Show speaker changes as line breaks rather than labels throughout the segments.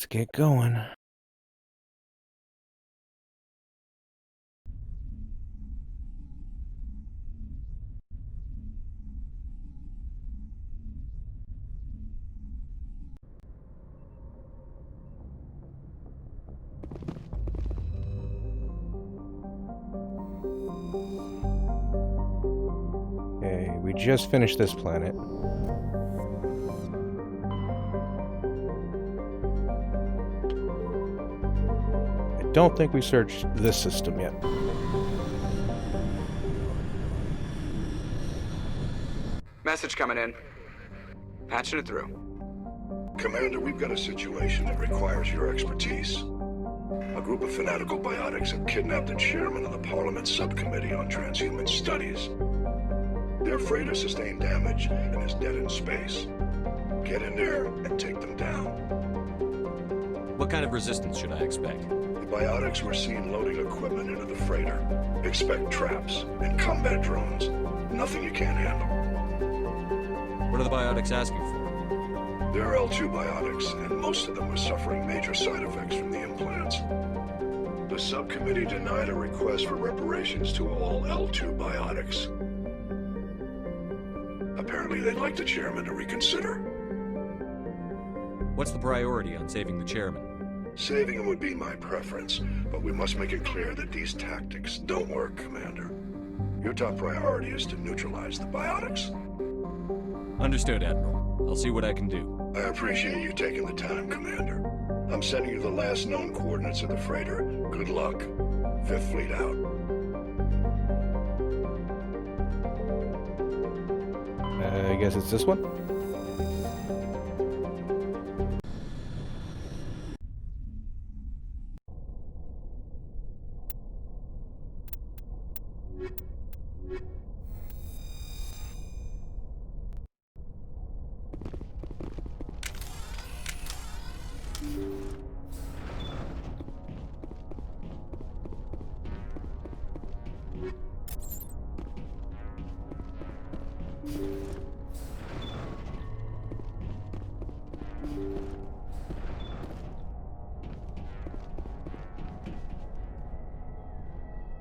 Let's get going. Okay, we just finished this planet. I don't think we searched this system yet.
Message coming in. Patching it through.
Commander, we've got a situation that requires your expertise. A group of fanatical biotics have kidnapped the chairman of the Parliament Subcommittee on Transhuman Studies. Their freighter sustained damage and is dead in space. Get in there and take them down.
What kind of resistance should I expect?
The biotics were seen loading equipment into the freighter. Expect traps and combat drones. Nothing you can't handle.
What are the biotics asking for?
They're L2 biotics, and most of them are suffering major side effects from the implants. The subcommittee denied a request for reparations to all L2 biotics. Apparently they'd like the chairman to reconsider.
What's the priority on saving the chairman?
Saving him would be my preference, but we must make it clear that these tactics don't work, Commander. Your top priority is to neutralize the biotics.
Understood, Admiral. I'll see what I can do.
I appreciate you taking the time, Commander. I'm sending you the last known coordinates of the freighter. Good luck. Fifth Fleet out.
I guess it's this one?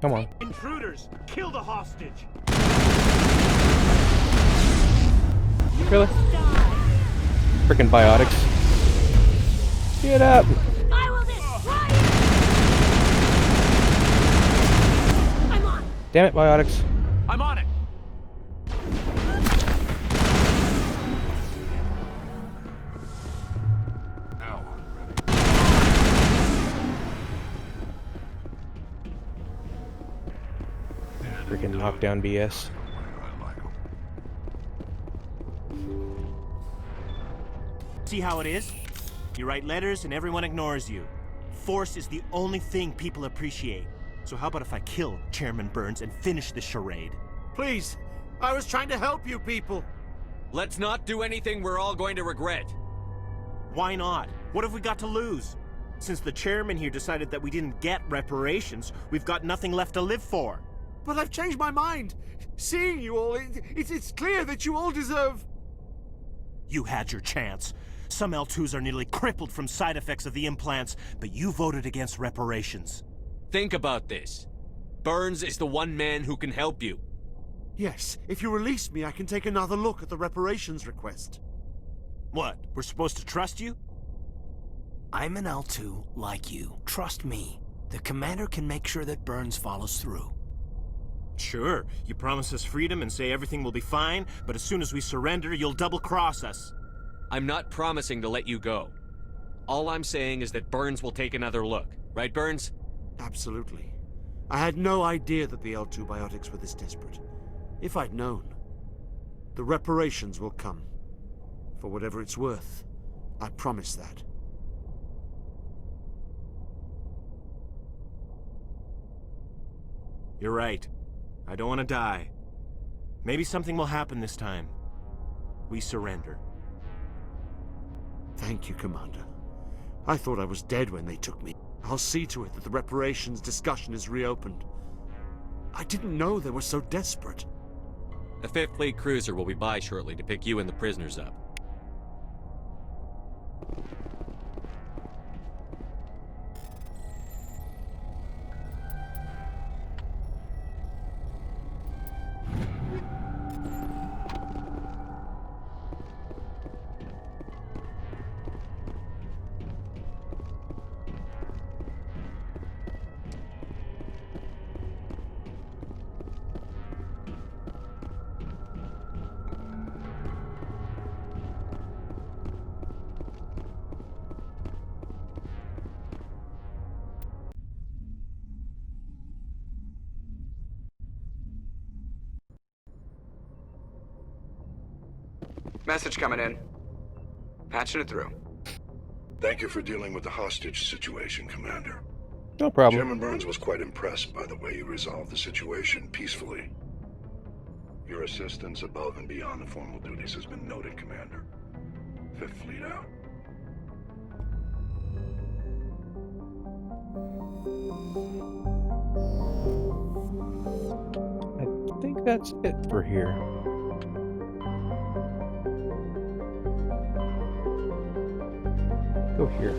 Come on.
Intruders! Kill the hostage!
Really? Freaking biotics. Get up!
I will destroy you! I'm on!
Damn it, biotics.
I'm on it!
Freaking knockdown BS.
See how it is? You write letters and everyone ignores you. Force is the only thing people appreciate. So how about if I kill Chairman Burns and finish this charade?
Please, I was trying to help you people.
Let's not do anything we're all going to regret.
Why not? What have we got to lose? Since the chairman here decided that we didn't get reparations, we've got nothing left to live for.
But I've changed my mind. Seeing you all, it's clear that you all deserve...
You had your chance. Some L2s are nearly crippled from side effects of the implants, but you voted against reparations.
Think about this. Burns is the one man who can help you.
Yes, if you release me, I can take another look at the reparations request.
What, we're supposed to trust you?
I'm an L2 like you. Trust me. The commander can make sure that Burns follows through.
Sure, you promise us freedom and say everything will be fine, but as soon as we surrender, you'll double-cross us.
I'm not promising to let you go. All I'm saying is that Burns will take another look. Right, Burns?
Absolutely. I had no idea that the L2 biotics were this desperate. If I'd known, the reparations will come. For whatever it's worth, I promise that.
You're right. I don't want to die. Maybe something will happen this time. We surrender.
Thank you, Commander. I thought I was dead when they took me. I'll see to it that the reparations discussion is reopened. I didn't know they were so desperate.
A Fifth Fleet cruiser will be by shortly to pick you and the prisoners up.
Message coming in. Patching it through.
Thank you for dealing with the hostage situation, Commander.
No problem.
Chairman Burns was quite impressed by the way you resolved the situation peacefully. Your assistance above and beyond the formal duties has been noted, Commander. Fifth Fleet out.
I think that's it for here. Go here.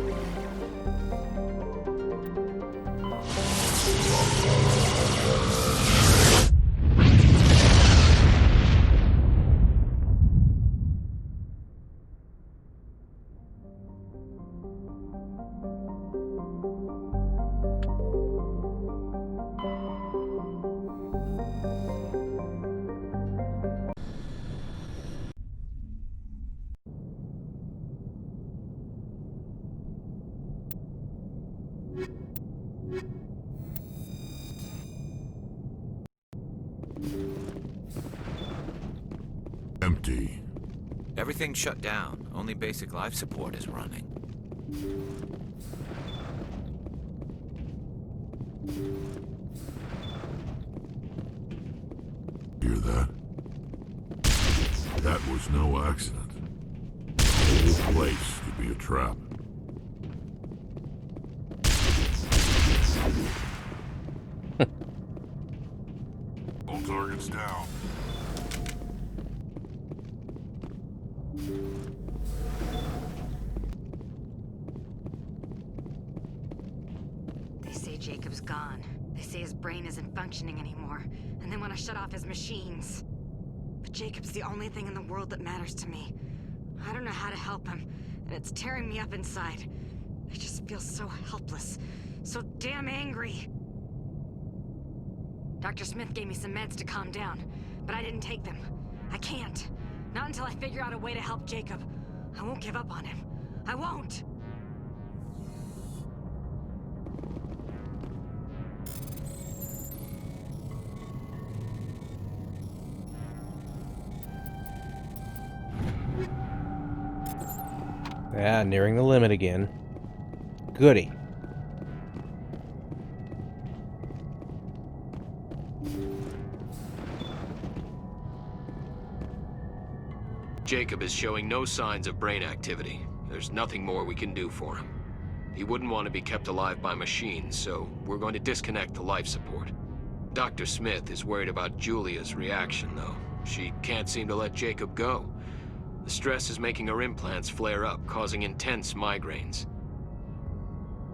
Empty.
Everything's shut down. Only basic life support is running.
Hear that? That was no accident. The whole place could be a trap. All targets down.
They say Jacob's gone. They say his brain isn't functioning anymore, and they want to shut off his machines. But Jacob's the only thing in the world that matters to me. I don't know how to help him, and it's tearing me up inside. I just feel so helpless, so damn angry. Dr. Smith gave me some meds to calm down, but I didn't take them. I can't. Not until I figure out a way to help Jacob. I won't give up on him. I won't!
Ah, nearing the limit again. Goody.
Jacob is showing no signs of brain activity. There's nothing more we can do for him. He wouldn't want to be kept alive by machines, so we're going to disconnect the life support. Dr. Smith is worried about Julia's reaction, though. She can't seem to let Jacob go. The stress is making her implants flare up, causing intense migraines.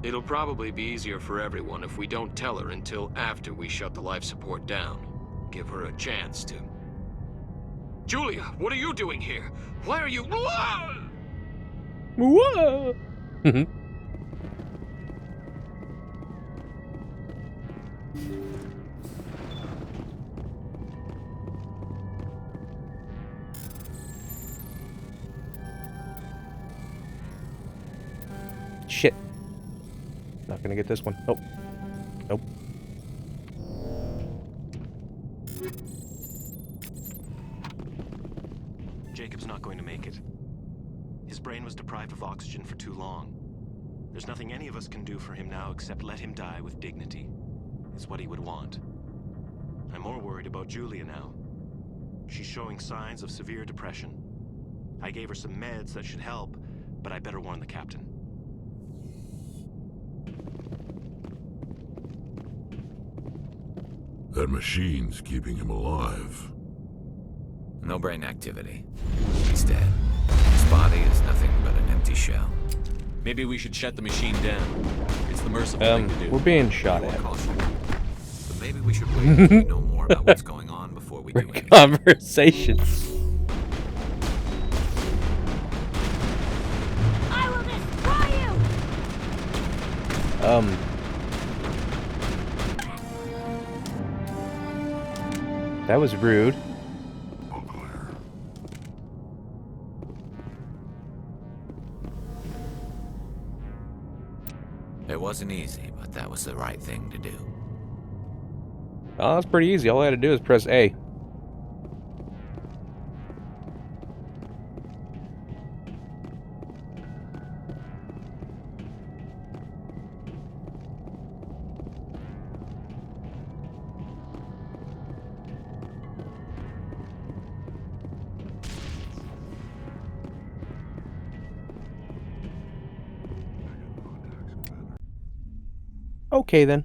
It'll probably be easier for everyone if we don't tell her until after we shut the life support down. Give her a chance to... Julia, what are you doing here? Why are you...
Whoa! Shit. Not gonna get this one. Nope. Nope.
Jacob's not going to make it. His brain was deprived of oxygen for too long. There's nothing any of us can do for him now except let him die with dignity. It's what he would want. I'm more worried about Julia now. She's showing signs of severe depression. I gave her some meds that should help, but I better warn the captain.
That machine's keeping him alive.
No brain activity. He's dead. His body is nothing but an empty shell.
Maybe we should shut the machine down. It's the merciful thing to do.
We're being shot at.
But maybe we should wait until we know more about what's going on before we do anything.
Conversations.
I will destroy you!
That was rude.
All clear.
It wasn't easy, but that was the right thing to do.
Oh, that's pretty easy. All I had to do is press A. Okay then.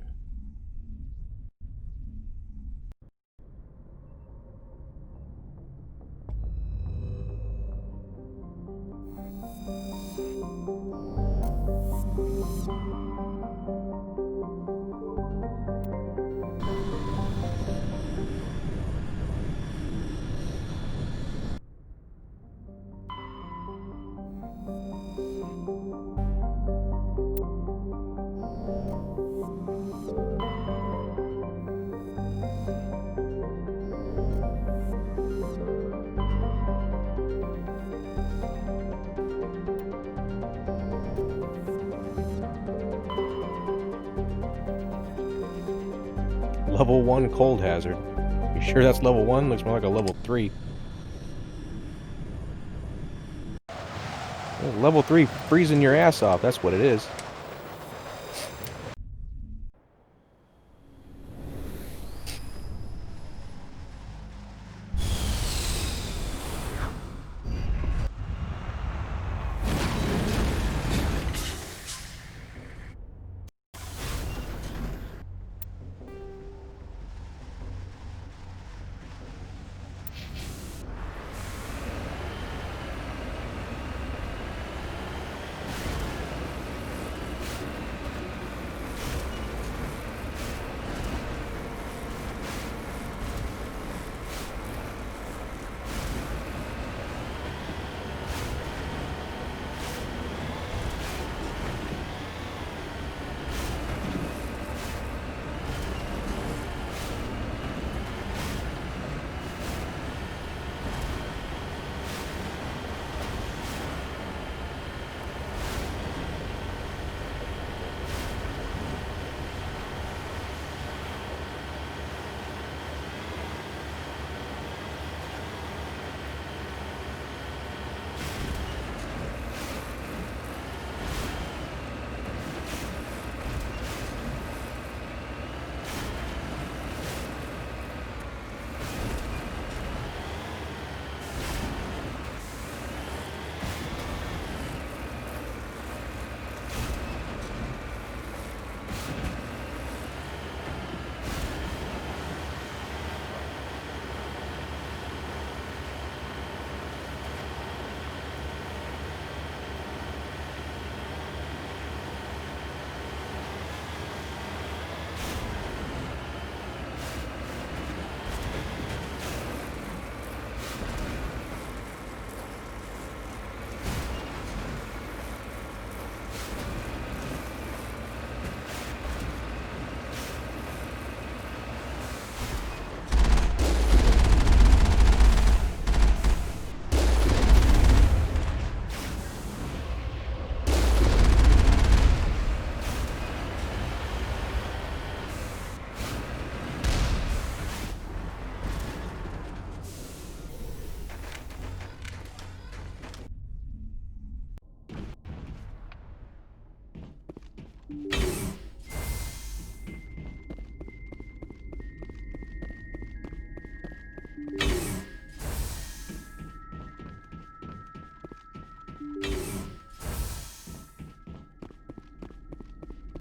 Level 1 cold hazard. You sure that's level 1? Looks more like a level 3. Level 3 freezing your ass off, that's what it is.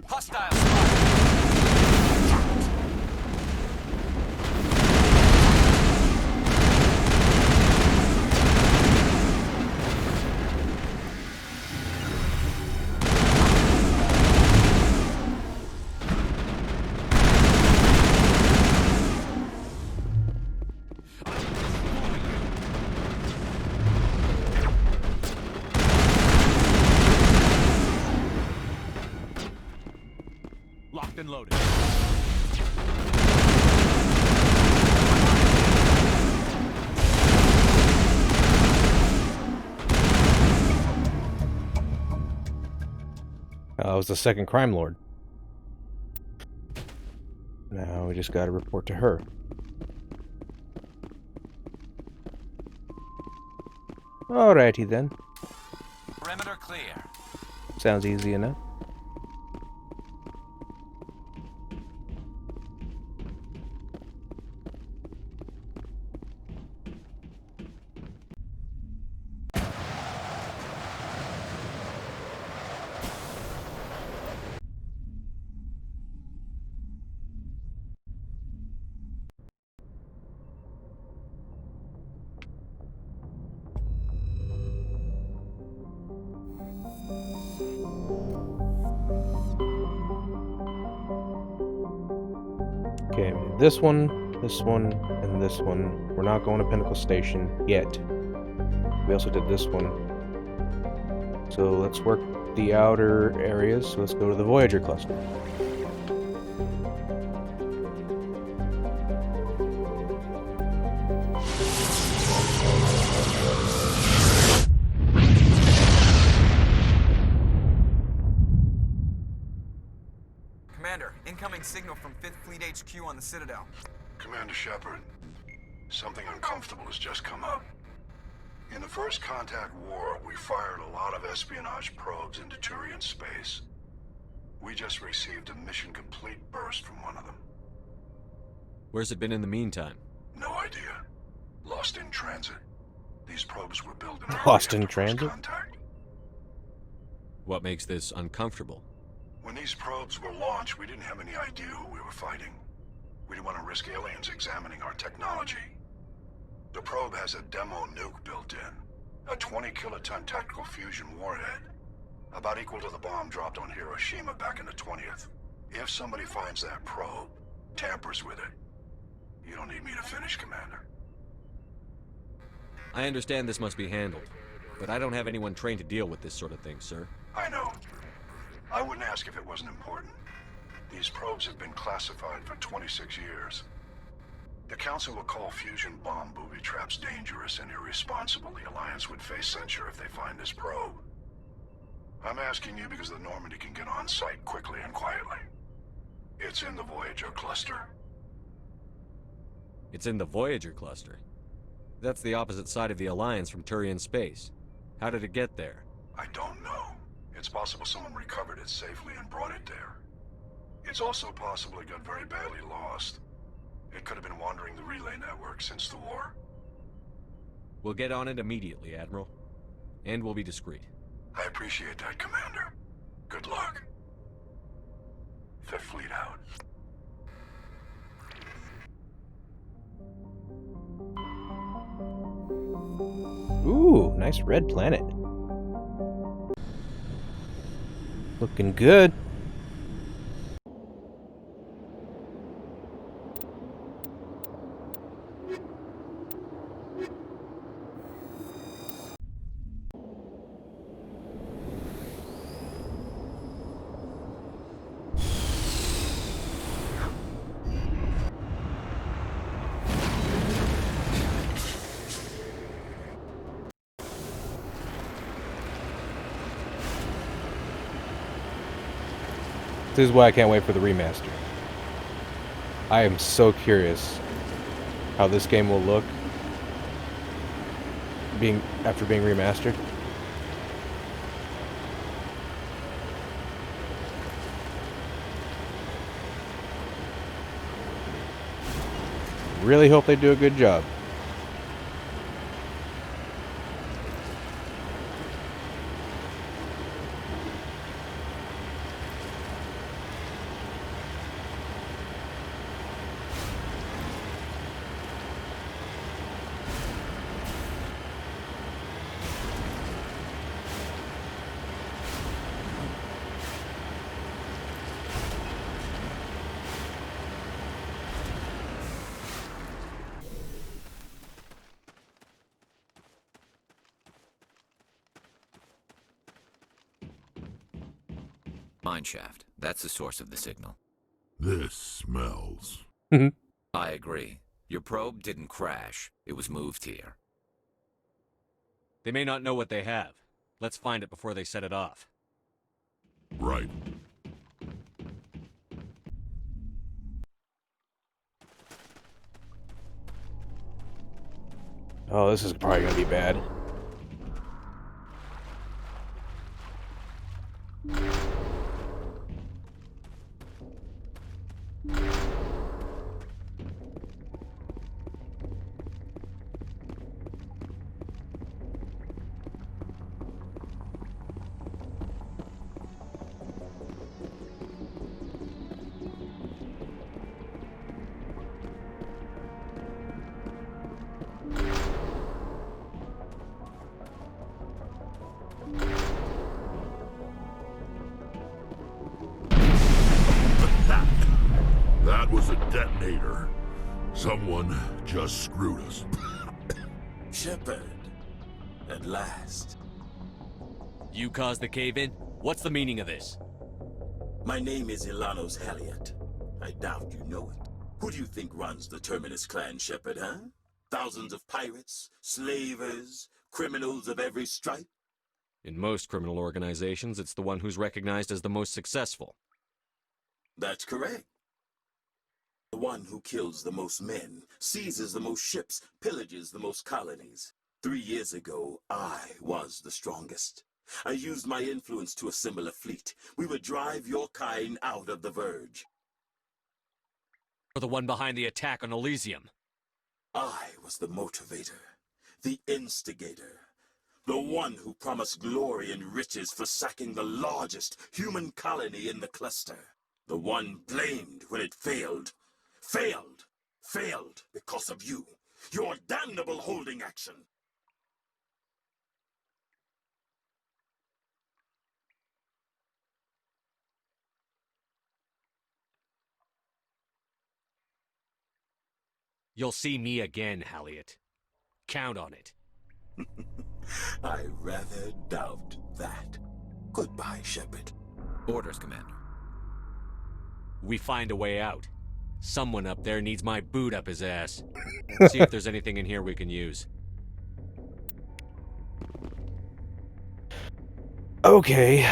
Hostile spotted.
Locked and loaded.
It was the second crime lord. Now we just gotta report to her. Alrighty then.
Perimeter clear.
Sounds easy enough. this one, and this one. We're not going to Pinnacle Station yet. We also did this one. So let's work the outer areas. So let's go to the Voyager cluster.
Commander, incoming signal from 5th Fleet HQ on the Citadel.
Commander Shepard, something uncomfortable has just come up. In the First Contact War, we fired a lot of espionage probes into Turian space. We just received a mission complete burst from one of them.
Where's it been in the meantime?
No idea. Lost in transit. These probes were built in
Lost in transit?
contact.
What makes this uncomfortable?
When these probes were launched, we didn't have any idea who we were fighting. We didn't want to risk aliens examining our technology. The probe has a demo nuke built in. A 20-kiloton tactical fusion warhead. About equal to the bomb dropped on Hiroshima back in the 20th. If somebody finds that probe, tampers with it, you don't need me to finish, Commander.
I understand this must be handled, but I don't have anyone trained to deal with this sort of thing, sir.
I know. I wouldn't ask if it wasn't important. These probes have been classified for 26 years. The Council will call fusion bomb booby traps dangerous and irresponsible. The Alliance would face censure if they find this probe. I'm asking you because the Normandy can get on site quickly and quietly. It's in the Voyager cluster.
It's in the Voyager cluster. That's the opposite side of the Alliance from Turian space. How did it get there?
I don't know. It's possible someone recovered it safely and brought it there. It's also possible it got very badly lost. It could have been wandering the relay network since the war.
We'll get on it immediately, Admiral. And we'll be discreet.
I appreciate that, Commander. Good luck. Fifth Fleet out.
Ooh, nice red planet. Looking good. This is why I can't wait for the remaster. I am so curious how this game will look after being remastered. Really hope they do a good job.
Mineshaft. That's the source of the signal.
This smells.
I agree. Your probe didn't crash. It was moved here.
They may not know what they have. Let's find it before they set it off.
Right.
Oh, this is probably gonna be bad.
detonator. Someone just screwed us.
Shepard, at last.
You caused the cave-in? What's the meaning of this?
My name is Ilanos Haliot. I doubt you know it. Who do you think runs the Terminus clan, Shepard, huh? Thousands of pirates, slavers, criminals of every stripe?
In most criminal organizations, it's the one who's recognized as the most successful.
That's correct. The one who kills the most men, seizes the most ships, pillages the most colonies. 3 years ago, I was the strongest. I used my influence to assemble a fleet. We would drive your kind out of the Verge.
Or the one behind the attack on Elysium.
I was the motivator, the instigator, the one who promised glory and riches for sacking the largest human colony in the cluster. The one blamed when it failed. Failed because of you. Your damnable holding action.
You'll see me again, Haliot. Count on it.
I rather doubt that. Goodbye, Shepard.
Orders, Commander.
We find a way out. Someone up there needs my boot up his ass. See if there's anything in here we can use.
Okay.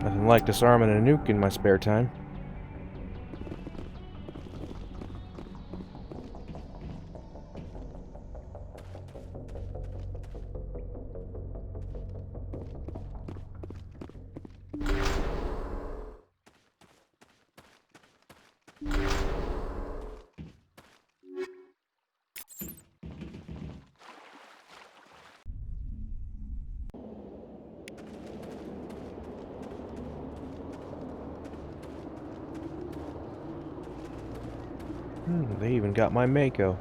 Nothing like disarming a nuke in my spare time. They even got my Mako.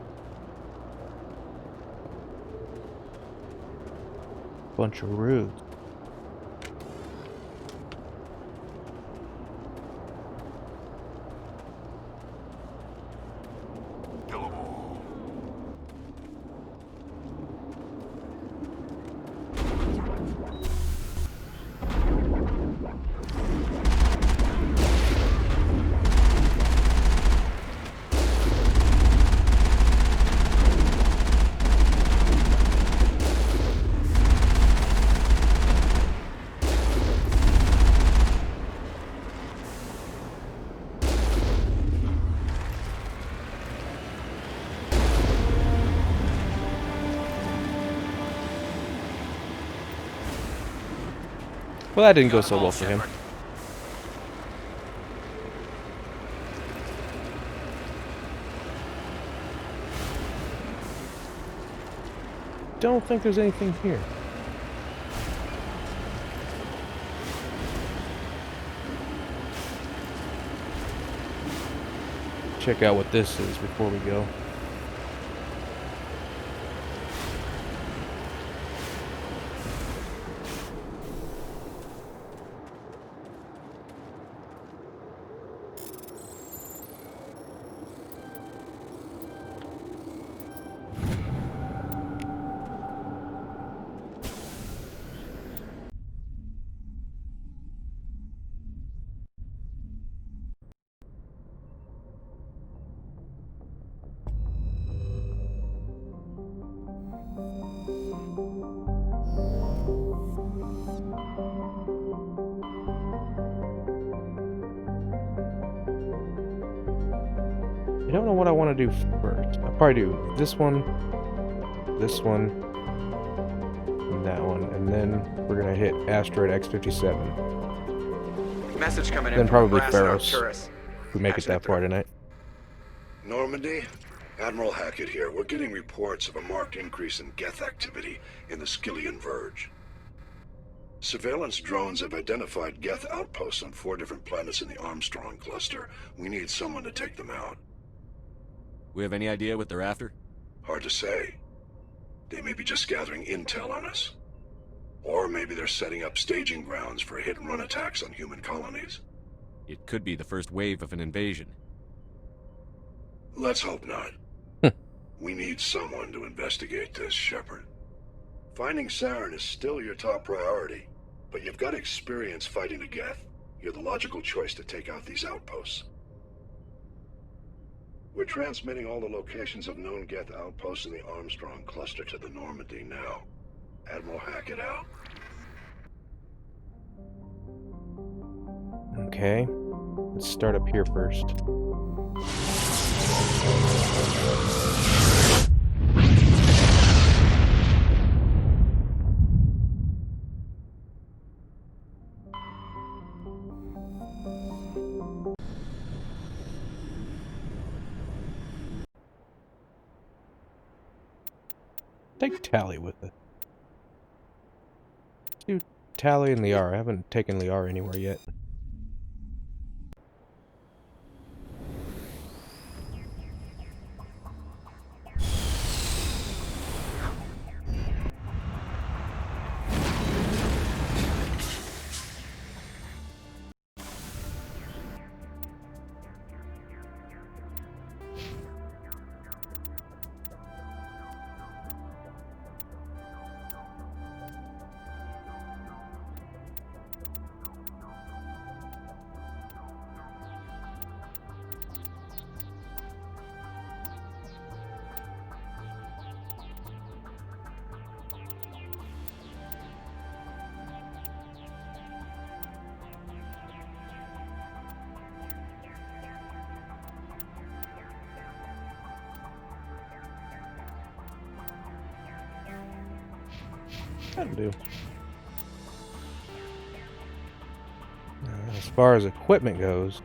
Bunch of rudes. Well, that didn't go so well for him. Don't think there's anything here. Check out what this is before we go. I don't know what I want to do first. I'll probably do this one, and that one, and then we're gonna hit Asteroid X-57.
Message coming in.
Then
from
probably
Brass
Pharaohs,
Arcturus.
if we make it that far tonight.
Normandy, Admiral Hackett here. We're getting reports of a marked increase in Geth activity in the Skillian Verge. Surveillance drones have identified Geth outposts on 4 different planets in the Armstrong cluster. We need someone to take them out.
We have any idea what they're after?
Hard to say. They may be just gathering intel on us. Or maybe they're setting up staging grounds for hit-and-run attacks on human colonies.
It could be the first wave of an invasion.
Let's hope not. We need someone to investigate this, Shepard. Finding Saren is still your top priority, but you've got experience fighting the Geth. You're the logical choice to take out these outposts. We're transmitting all the locations of known Geth outposts in the Armstrong cluster to the Normandy now. Admiral Hackett out.
Okay. Let's start up here first. Take Tali with it. Let's do Tali and Liara. I haven't taken Liara anywhere yet. That'll do. As far as equipment goes,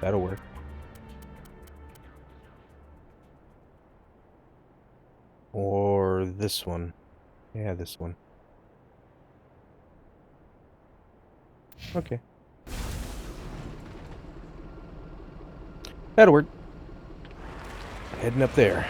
that'll work. Or this one. Yeah, this one. Okay. That'll work. Heading up there.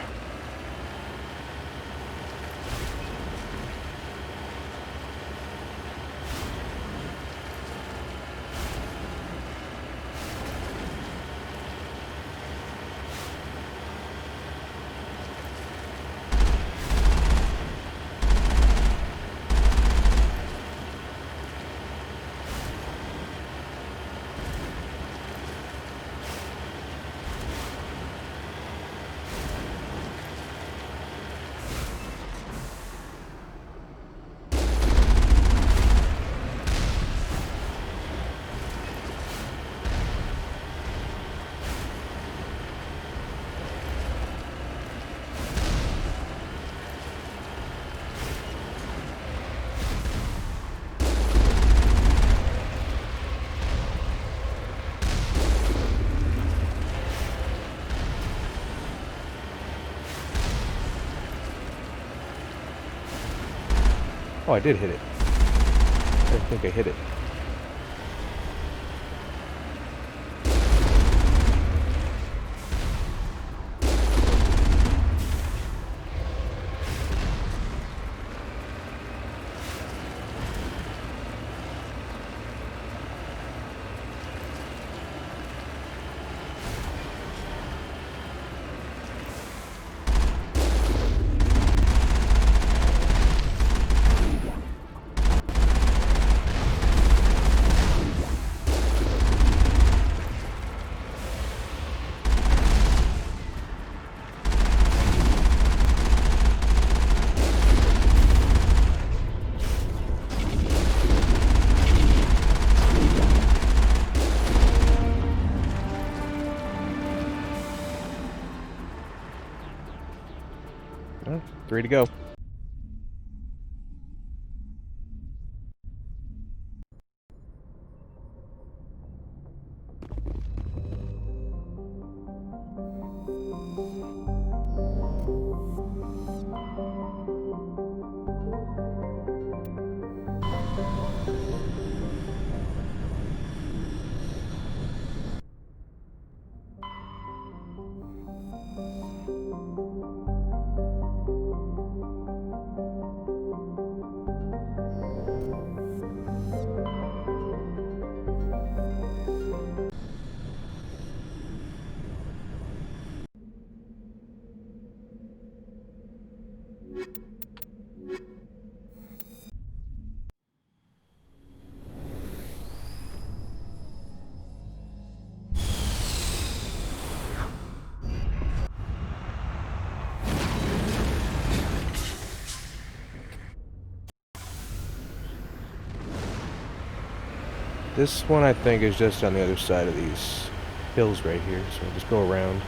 Oh, I did hit it. I don't think I hit it. Well, 3 to go. This one, I think, is just on the other side of these hills right here, so I'll just go around.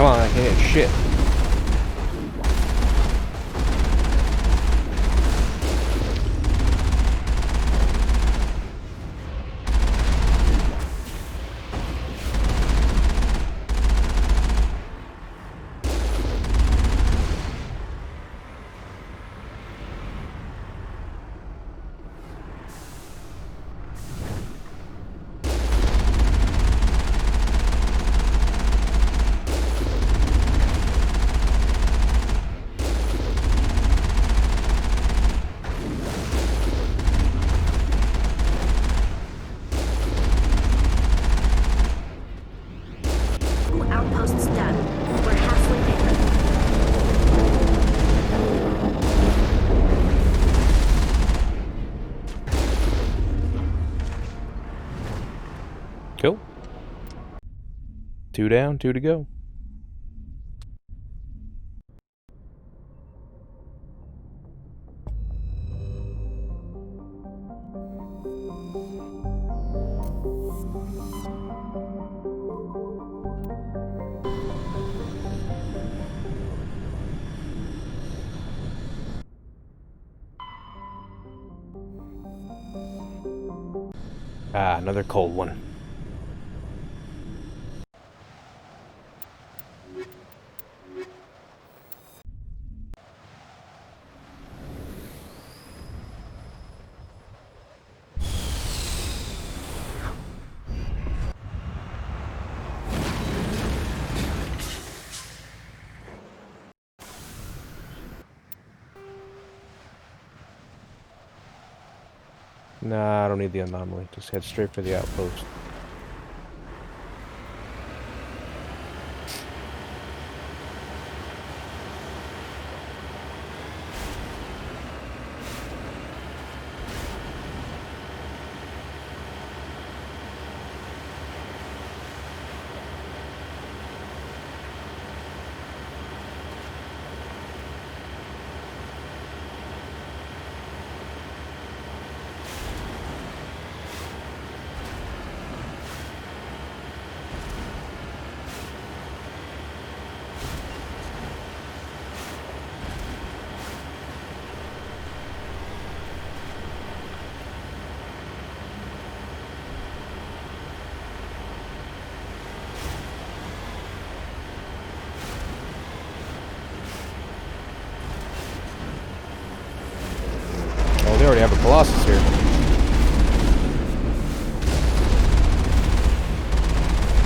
Come on, I can hit shit.
Outposts done. We're halfway there.
Cool. 2 down, 2 to go. Ah, another cold one. Nah, I don't need the anomaly. Just head straight for the outpost.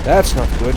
That's not good.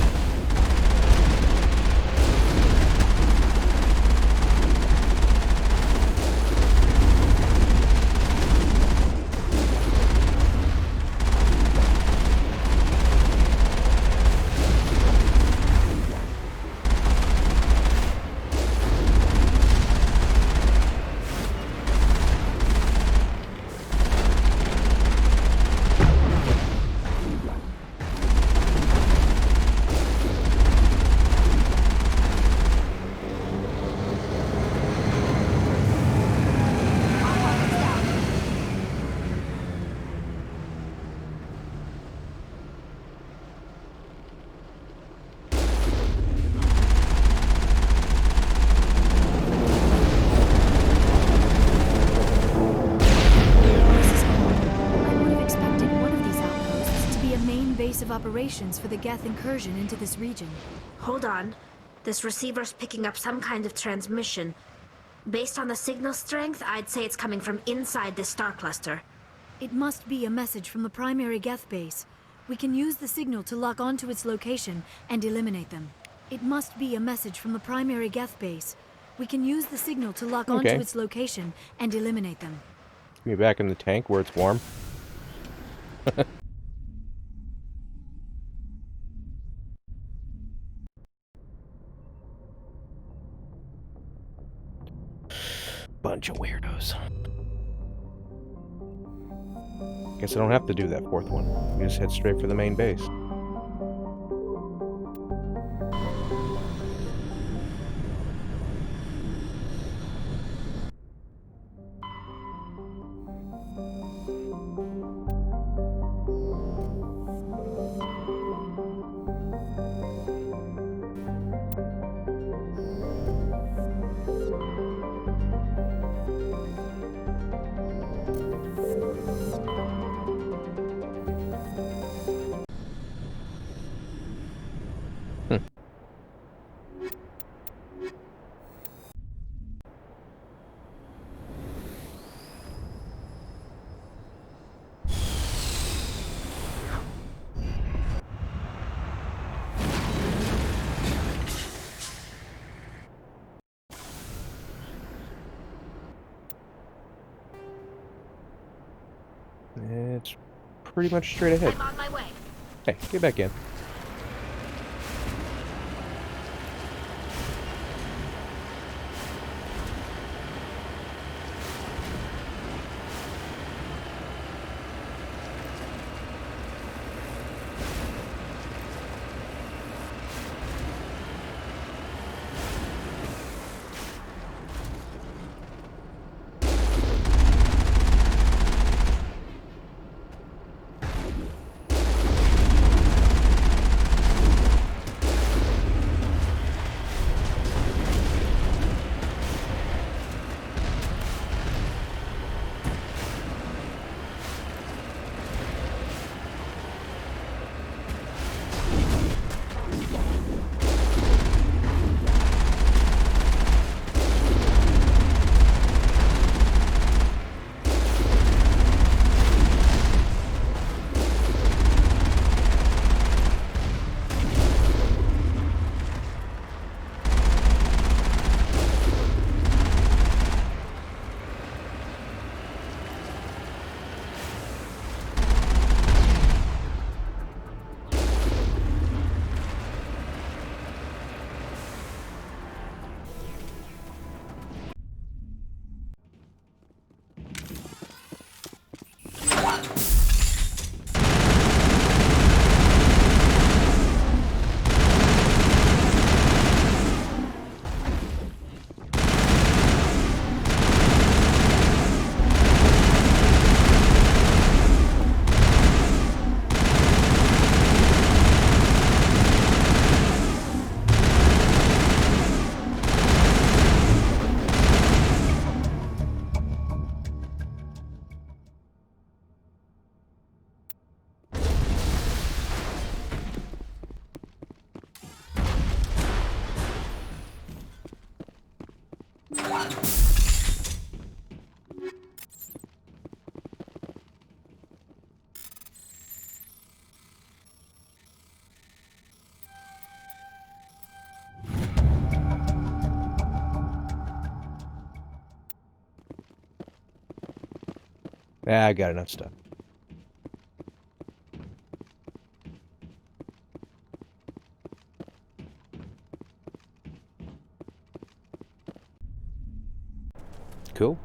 Of operations for the Geth incursion into this region.
Hold on. This receiver's picking up some kind of transmission. Based on the signal strength, I'd say it's coming from inside this star cluster.
It must be a message from the primary Geth base. We can use the signal to lock onto its location and eliminate them. It must be a message from the primary Geth base. We can use the signal to lock onto its location and eliminate them.
Get me back in the tank where it's warm. Bunch of weirdos. Guess I don't have to do that fourth one. We just head straight for the main base. It's pretty much straight ahead.
I'm on my way.
Hey, get back in. I got enough stuff. Cool.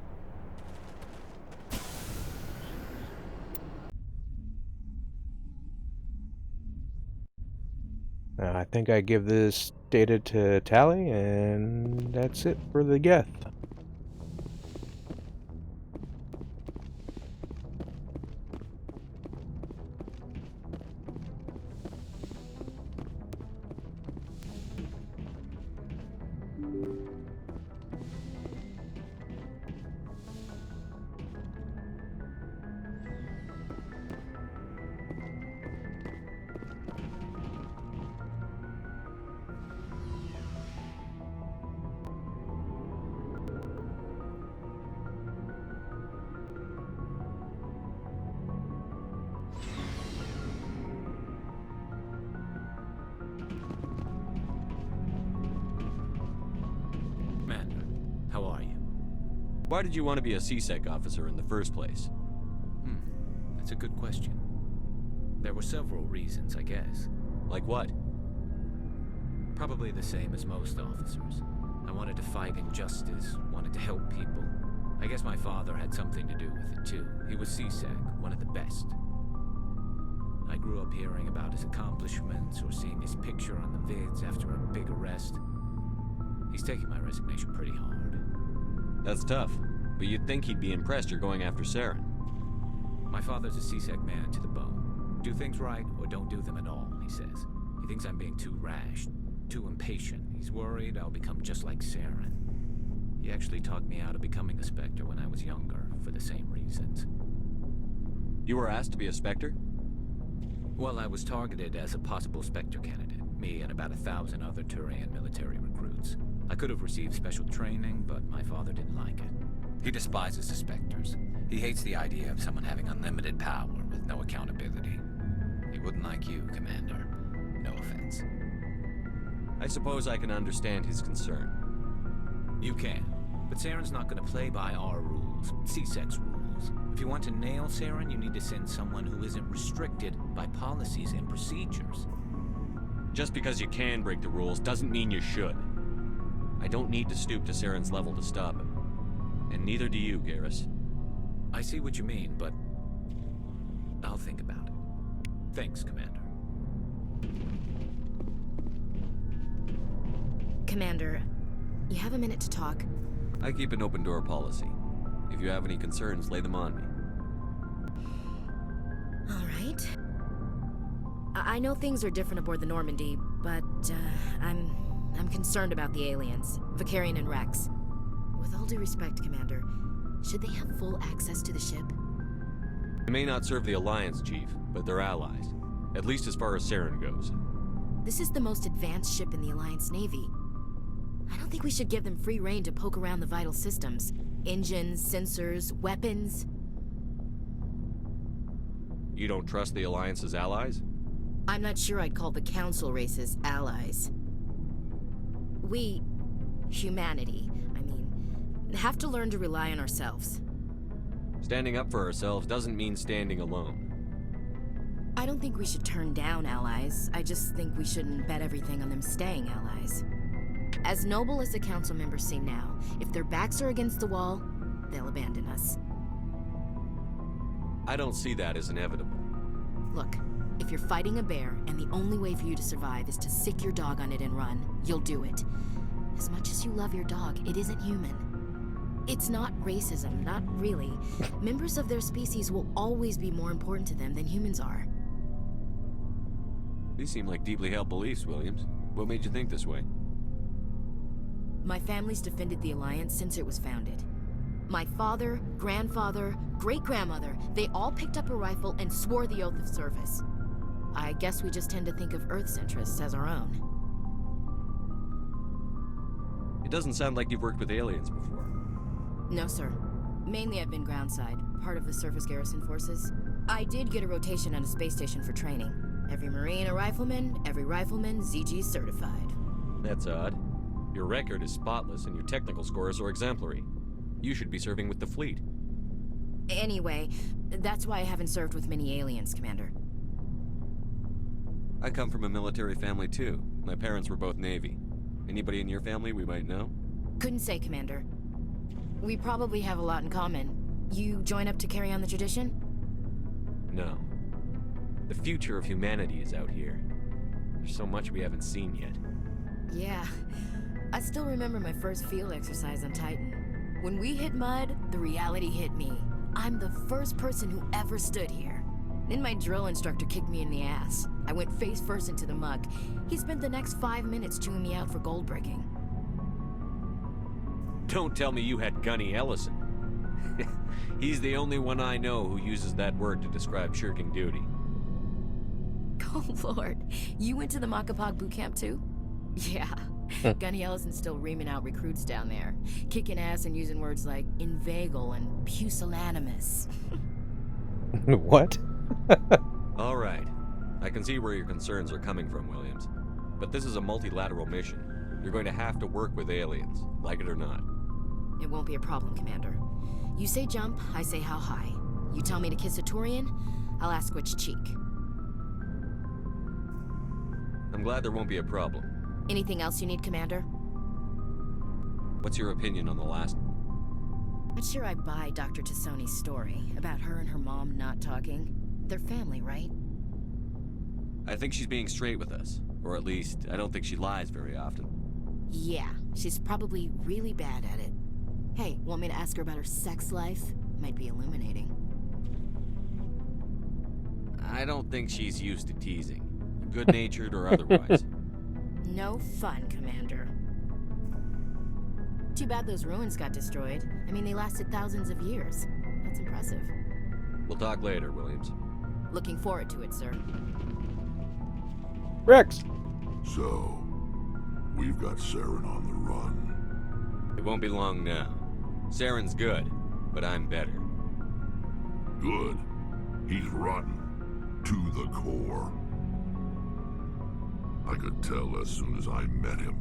I think I give this data to Tally, and that's it for the Geth.
Why did you want to be a CSEC officer in the first place?
That's a good question. There were several reasons, I guess.
Like what?
Probably the same as most officers. I wanted to fight injustice, wanted to help people. I guess my father had something to do with it too. He was CSEC, one of the best. I grew up hearing about his accomplishments or seeing his picture on the vids after a big arrest. He's taking my resignation pretty hard.
That's tough, but you'd think he'd be impressed you're going after Saren.
My father's a CSEC man to the bone. Do things right or don't do them at all, he says. He thinks I'm being too rash, too impatient. He's worried I'll become just like Saren. He actually talked me out of becoming a Spectre when I was younger, for the same reasons.
You were asked to be a Spectre?
Well, I was targeted as a possible Spectre candidate, me and about 1,000 other Turian military recruits. I could have received special training, but my father didn't like it.
He despises the Spectres. He hates the idea of someone having unlimited power with no accountability. He wouldn't like you, Commander. No offense.
I suppose I can understand his concern.
You can, but Saren's not going to play by our rules, CSEC's rules. If you want to nail Saren, you need to send someone who isn't restricted by policies and procedures.
Just because you can break the rules doesn't mean you should. I don't need to stoop to Saren's level to stop him. And neither do you, Garrus.
I see what you mean, but I'll think about it. Thanks, Commander.
Commander, you have a minute to talk?
I keep an open door policy. If you have any concerns, lay them on me.
All right. I know things are different aboard the Normandy, but I'm concerned about the aliens, Vakarian and Rex. With all due respect, Commander, should they have full access to the ship?
They may not serve the Alliance, Chief, but they're allies. At least as far as Saren goes.
This is the most advanced ship in the Alliance Navy. I don't think we should give them free rein to poke around the vital systems. Engines, sensors, weapons.
You don't trust the Alliance's allies?
I'm not sure I'd call the Council races allies. We, humanity, have to learn to rely on ourselves.
Standing up for ourselves doesn't mean standing alone.
I don't think we should turn down allies. I just think we shouldn't bet everything on them staying allies. As noble as the Council members seem now, if their backs are against the wall, they'll abandon us.
I don't see that as inevitable.
Look, if you're fighting a bear and the only way for you to survive is to sick your dog on it and run, you'll do it. As much as you love your dog, it isn't human. It's not racism, not really. Members of their species will always be more important to them than humans are.
These seem like deeply held beliefs, Williams. What made you think this way?
My family's defended the Alliance since it was founded. My father, grandfather, great-grandmother, they all picked up a rifle and swore the oath of service. I guess we just tend to think of Earth's interests as our own.
It doesn't sound like you've worked with aliens before.
No, sir. Mainly I've been groundside, part of the surface garrison forces. I did get a rotation on a space station for training. Every Marine a rifleman, every rifleman ZG certified.
That's odd. Your record is spotless and your technical scores are exemplary. You should be serving with the fleet.
Anyway, that's why I haven't served with many aliens, Commander.
I come from a military family too. My parents were both Navy. Anybody in your family we might know?
Couldn't say, Commander. We probably have a lot in common. You join up to carry on the tradition?
No. The future of humanity is out here. There's so much we haven't seen yet.
Yeah. I still remember my first field exercise on Titan. When we hit mud, the reality hit me. I'm the first person who ever stood here. Then my drill instructor kicked me in the ass. I went face first into the muck. He spent the next 5 minutes chewing me out for gold breaking.
Don't tell me you had Gunny Ellison. He's the only one I know who uses that word to describe shirking duty.
Oh lord, you went to the Makapog boot camp too? Yeah, Gunny Ellison's still reaming out recruits down there. Kicking ass and using words like inveigle and pusillanimous.
What?
Alright. I can see where your concerns are coming from, Williams. But this is a multilateral mission. You're going to have to work with aliens, like it or not.
It won't be a problem, Commander. You say jump, I say how high. You tell me to kiss a Turian, I'll ask which cheek.
I'm glad there won't be a problem.
Anything else you need, Commander?
What's your opinion on the last?
Not sure I buy Dr. Tassoni's story about her and her mom not talking. They're family, right?
I think she's being straight with us. Or at least, I don't think she lies very often.
Yeah, she's probably really bad at it. Hey, want me to ask her about her sex life? Might be illuminating.
I don't think she's used to teasing. Good-natured or otherwise.
No fun, Commander. Too bad those ruins got destroyed. I mean, they lasted thousands of years. That's impressive.
We'll talk later, Williams.
Looking forward to it, sir.
Rex!
So, we've got Saren on the run.
It won't be long now. Saren's good, but I'm better.
Good. He's rotten. To the core. I could tell as soon as I met him.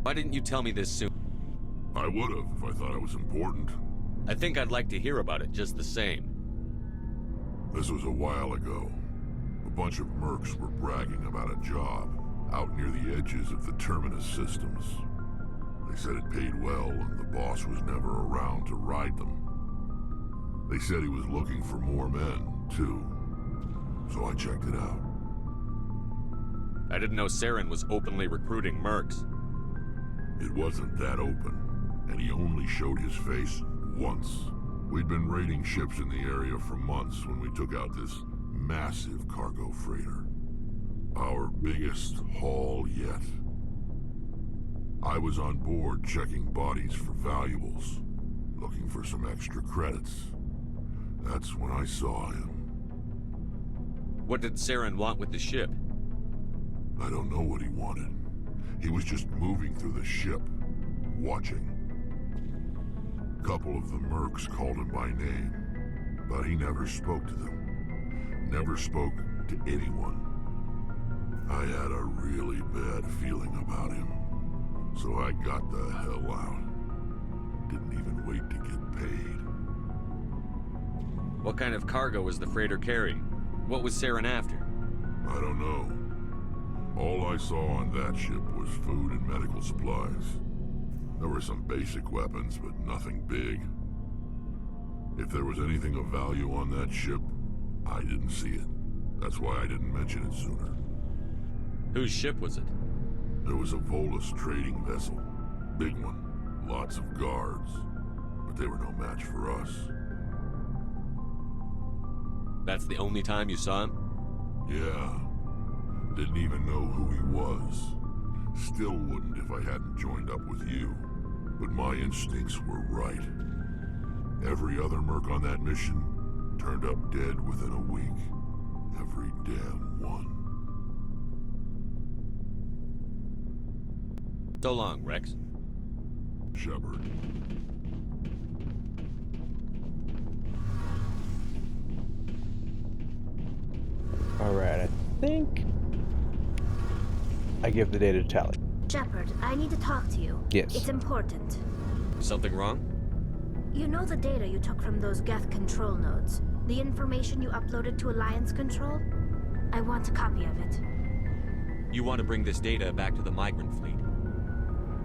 Why didn't you tell me this soon?
I would have if I thought it was important.
I think I'd like to hear about it just the same.
This was a while ago. A bunch of mercs were bragging about a job out near the edges of the Terminus systems. They said it paid well and the boss was never around to ride them. They said he was looking for more men, too. So I checked it out.
I didn't know Saren was openly recruiting mercs.
It wasn't that open, and he only showed his face once. We'd been raiding ships in the area for months when we took out this massive cargo freighter. Our biggest haul yet. I was on board checking bodies for valuables, looking for some extra credits. That's when I saw him.
What did Saren want with the ship?
I don't know what he wanted. He was just moving through the ship, watching. A couple of the mercs called him by name, but he never spoke to them. Never spoke to anyone. I had a really bad feeling about him, so I got the hell out. Didn't even wait to get paid.
What kind of cargo was the freighter carrying? What was Saren after?
I don't know. All I saw on that ship was food and medical supplies. There were some basic weapons, but nothing big. If there was anything of value on that ship, I didn't see it. That's why I didn't mention it sooner.
Whose ship was it?
There was a Volus trading vessel. Big one. Lots of guards. But they were no match for us.
That's the only time you saw him?
Yeah. Didn't even know who he was. Still wouldn't if I hadn't joined up with you. But my instincts were right. Every other merc on that mission turned up dead within a week. Every damn one.
So long, Rex.
Shepard.
Alright, I think I give the data to Tali.
Shepard, I need to talk to you.
Yes.
It's important.
Something wrong?
You know the data you took from those Geth control nodes? The information you uploaded to Alliance Control? I want a copy of it.
You want to bring this data back to the migrant fleet?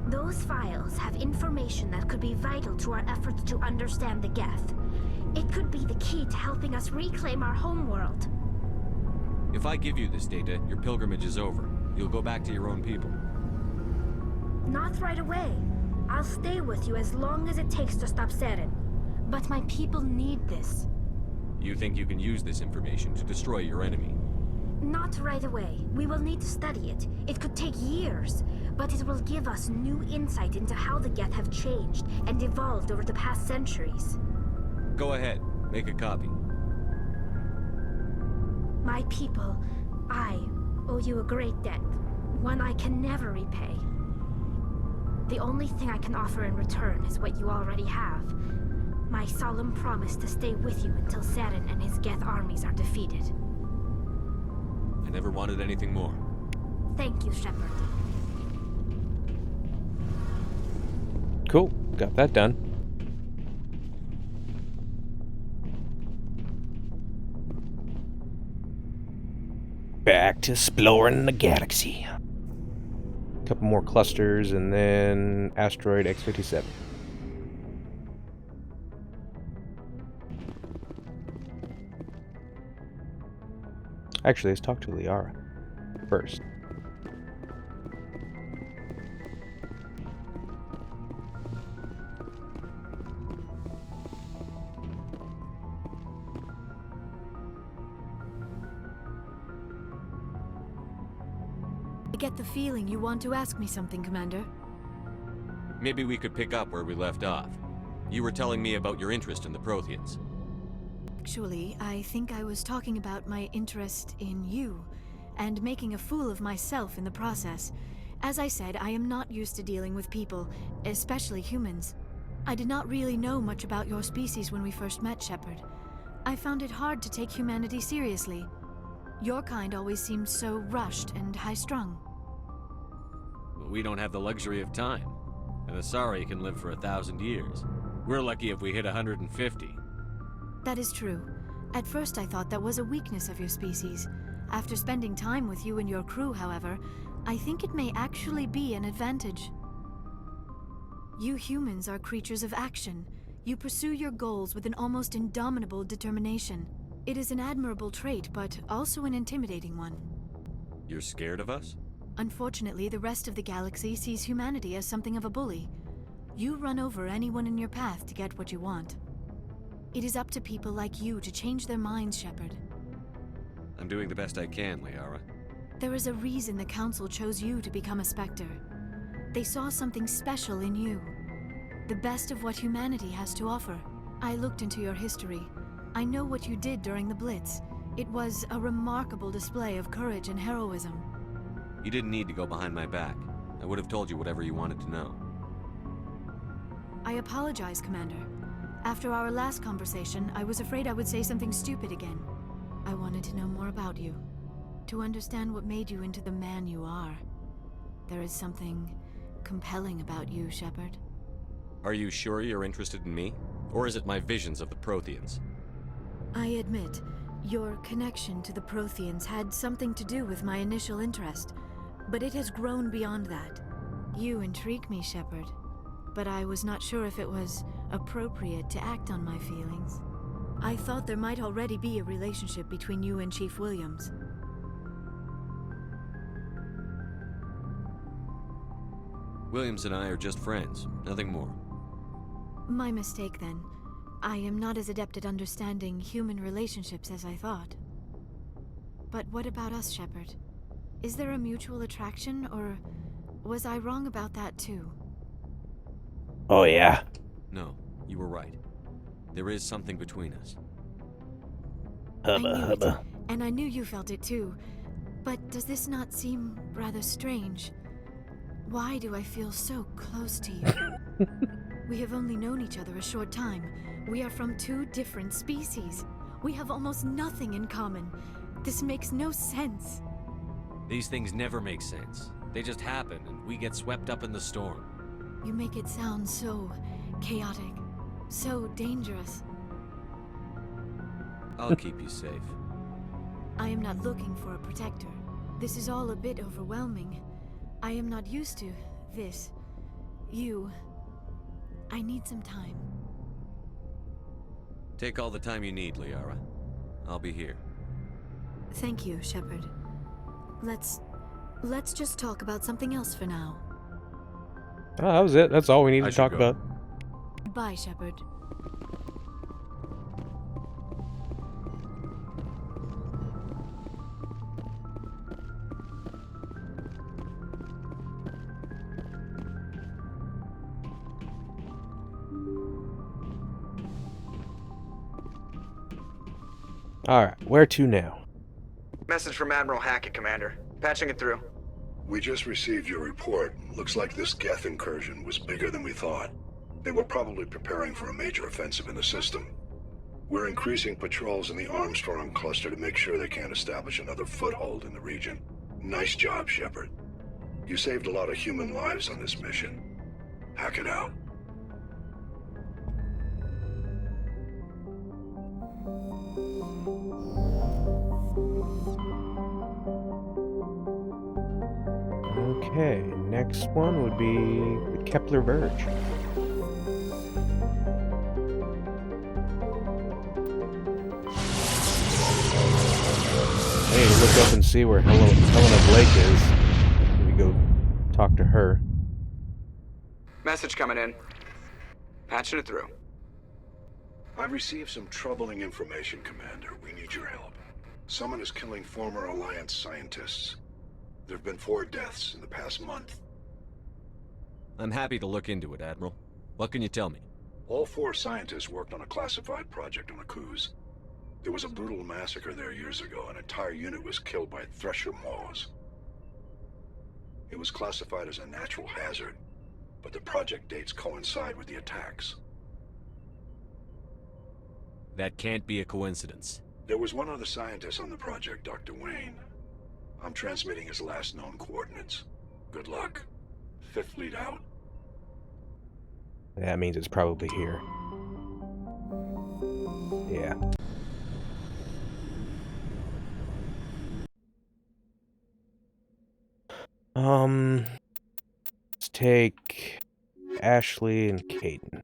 Those files have information that could be vital to our efforts to understand the Geth. It could be the key to helping us reclaim our homeworld.
If I give you this data, your pilgrimage is over. You'll go back to your own people.
Not right away. I'll stay with you as long as it takes to stop Saren. But my people need this.
You think you can use this information to destroy your enemy?
Not right away. We will need to study it. It could take years, but it will give us new insight into how the Geth have changed and evolved over the past centuries.
Go ahead. Make a copy.
My people, I owe you a great debt. One I can never repay. The only thing I can offer in return is what you already have. My solemn promise to stay with you until Saren and his Geth armies are defeated.
I never wanted anything more.
Thank you, Shepard.
Cool. Got that done. Back to exploring the galaxy. Couple more clusters and then asteroid X-57. Actually, let's talk to Liara first.
I get the feeling you want to ask me something, Commander.
Maybe we could pick up where we left off. You were telling me about your interest in the Protheans.
Actually, I think I was talking about my interest in you, and making a fool of myself in the process. As I said, I am not used to dealing with people, especially humans. I did not really know much about your species when we first met, Shepard. I found it hard to take humanity seriously. Your kind always seemed so rushed and high-strung.
Well, we don't have the luxury of time. An Asari can live for 1,000 years. We're lucky if we hit 150.
That is true. At first I thought that was a weakness of your species. After spending time with you and your crew, however, I think it may actually be an advantage. You humans are creatures of action. You pursue your goals with an almost indomitable determination. It is an admirable trait, but also an intimidating one.
You're scared of us?
Unfortunately, the rest of the galaxy sees humanity as something of a bully. You run over anyone in your path to get what you want. It is up to people like you to change their minds, Shepard.
I'm doing the best I can, Liara.
There is a reason the Council chose you to become a Spectre. They saw something special in you. The best of what humanity has to offer. I looked into your history. I know what you did during the Blitz. It was a remarkable display of courage and heroism.
You didn't need to go behind my back. I would have told you whatever you wanted to know.
I apologize, Commander. After our last conversation, I was afraid I would say something stupid again. I wanted to know more about you. To understand what made you into the man you are. There is something compelling about you, Shepard.
Are you sure you're interested in me? Or is it my visions of the Protheans?
I admit, your connection to the Protheans had something to do with my initial interest, but it has grown beyond that. You intrigue me, Shepard, but I was not sure if it was appropriate to act on my feelings. I thought there might already be a relationship between you and Chief Williams.
Williams and I are just friends, nothing more.
My mistake, then. I am not as adept at understanding human relationships as I thought. But what about us, Shepard? Is there a mutual attraction, or was I wrong about that too?
Oh yeah.
No, you were right. There is something between us.
Hubba hubba.
And I knew you felt it too. But does this not seem rather strange? Why do I feel so close to you? We have only known each other a short time. We are from two different species. We have almost nothing in common. This makes no sense.
These things never make sense. They just happen, and we get swept up in the storm.
You make it sound so chaotic. so dangerous.
I'll keep you safe.
I am not looking for a protector. This is all a bit overwhelming. I am not used to this. I need some time.
Take all the time you need, Liara. I'll be here.
Thank you, Shepard. Let's just talk about something else for now.
Oh, that was it. That's all we need to talk
go.
about.
Bye, Shepard.
Alright, where to now?
Message from Admiral Hackett, Commander. Patching it through.
We just received your report. Looks like this Geth incursion was bigger than we thought. They were probably preparing for a major offensive in the system. We're increasing patrols in the Armstrong cluster to make sure they can't establish another foothold in the region. Nice job, Shepard. You saved a lot of human lives on this mission. Hackett out.
Okay, next one would be the Kepler Verge. I need to look up and see where Helena Blake is. Maybe go talk to her.
Message coming in. Patching it through.
I've received some troubling information, Commander. We need your help. Someone is killing former Alliance scientists. There have been 4 deaths in the past month.
I'm happy to look into it, Admiral. What can you tell me?
All 4 scientists worked on a classified project on Akuz. There was a brutal massacre there years ago. An entire unit was killed by Thresher Maws. It was classified as a natural hazard, but the project dates coincide with the attacks.
That can't be a coincidence.
There was one other scientist on the project, Dr. Wayne. I'm transmitting his last known coordinates. Good luck. 5th Fleet out.
That means it's probably here. Yeah. Let's take Ashley and Caden.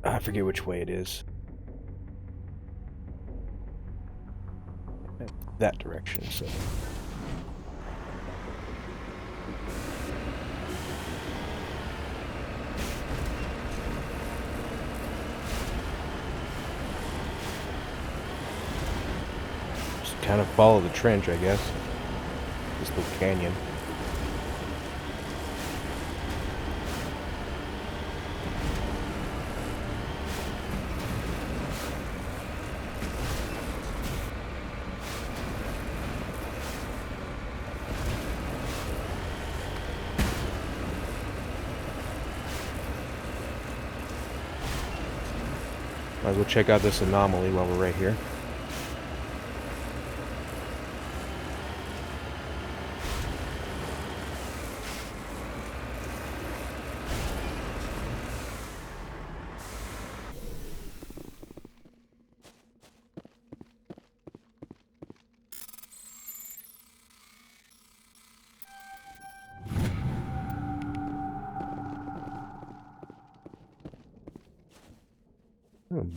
I forget which way it is. That direction, so. Just kind of follow the trench, I guess. This little canyon. Might as well check out this anomaly while we're right here.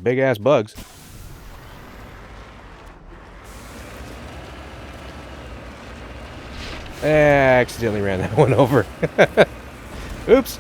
Big ass bugs. I accidentally ran that one over. Oops.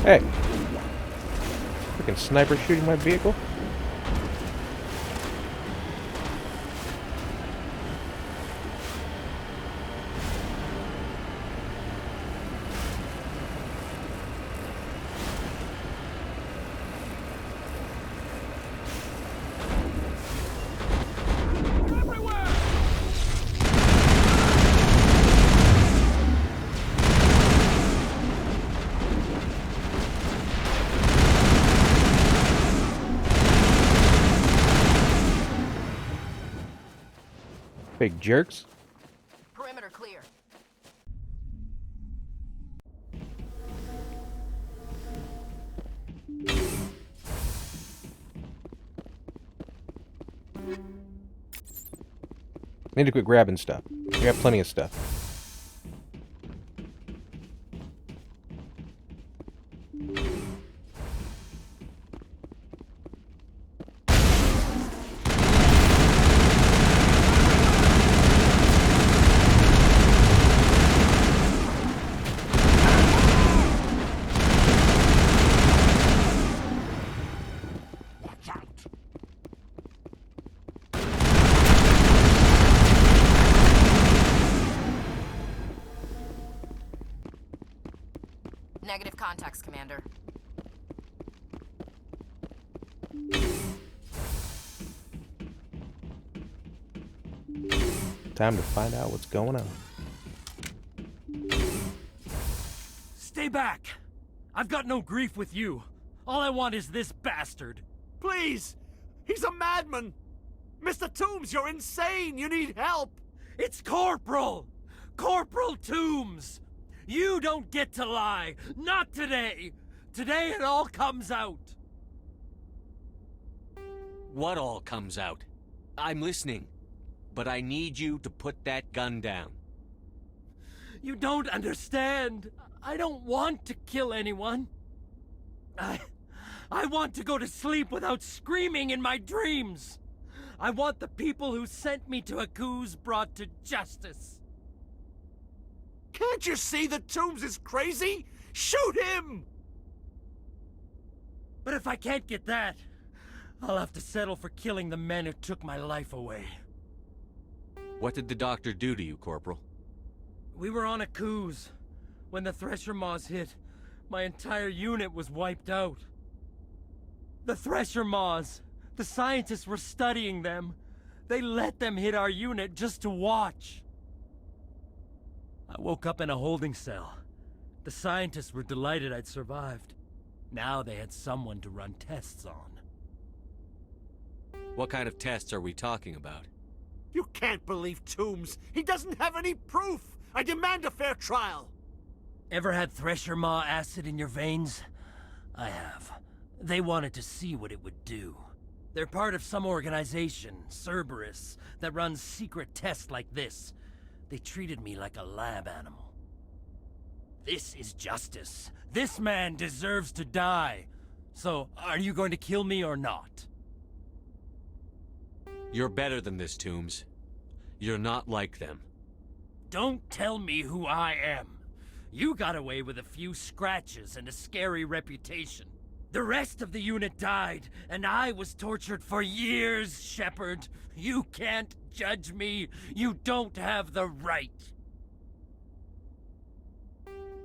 Hey! Freaking sniper shooting my vehicle? Big jerks.
Perimeter clear.
Need to quit grabbing stuff. We got plenty of stuff.
Negative contacts, Commander.
Time to find out what's going on.
Stay back! I've got no grief with you. All I want is this bastard.
Please! He's a madman! Mr. Toombs, you're insane! You need help!
It's Corporal! Corporal Toombs! You don't get to lie! Not today! Today it all comes out!
What all comes out? I'm listening. But I need you to put that gun down.
You don't understand. I don't want to kill anyone. I want to go to sleep without screaming in my dreams. I want the people who sent me to Akuz brought to justice.
Can't you see that Toombs is crazy? Shoot him!
But if I can't get that, I'll have to settle for killing the men who took my life away.
What did the doctor do to you, Corporal?
We were on Akuz. When the Thresher Maws hit, my entire unit was wiped out. The Thresher Maws, the scientists were studying them. They let them hit our unit just to watch. I woke up in a holding cell. The scientists were delighted I'd survived. Now they had someone to run tests on.
What kind of tests are we talking about?
You can't believe Toombs. He doesn't have any proof. I demand a fair trial.
Ever had Thresher Maw acid in your veins? I have. They wanted to see what it would do. They're part of some organization, Cerberus, that runs secret tests like this. They treated me like a lab animal. This is justice. This man deserves to die. So, are you going to kill me or not?
You're better than this, Toombs. You're not like them.
Don't tell me who I am. You got away with a few scratches and a scary reputation. The rest of the unit died, and I was tortured for years, Shepard. You can't judge me. You don't have the right.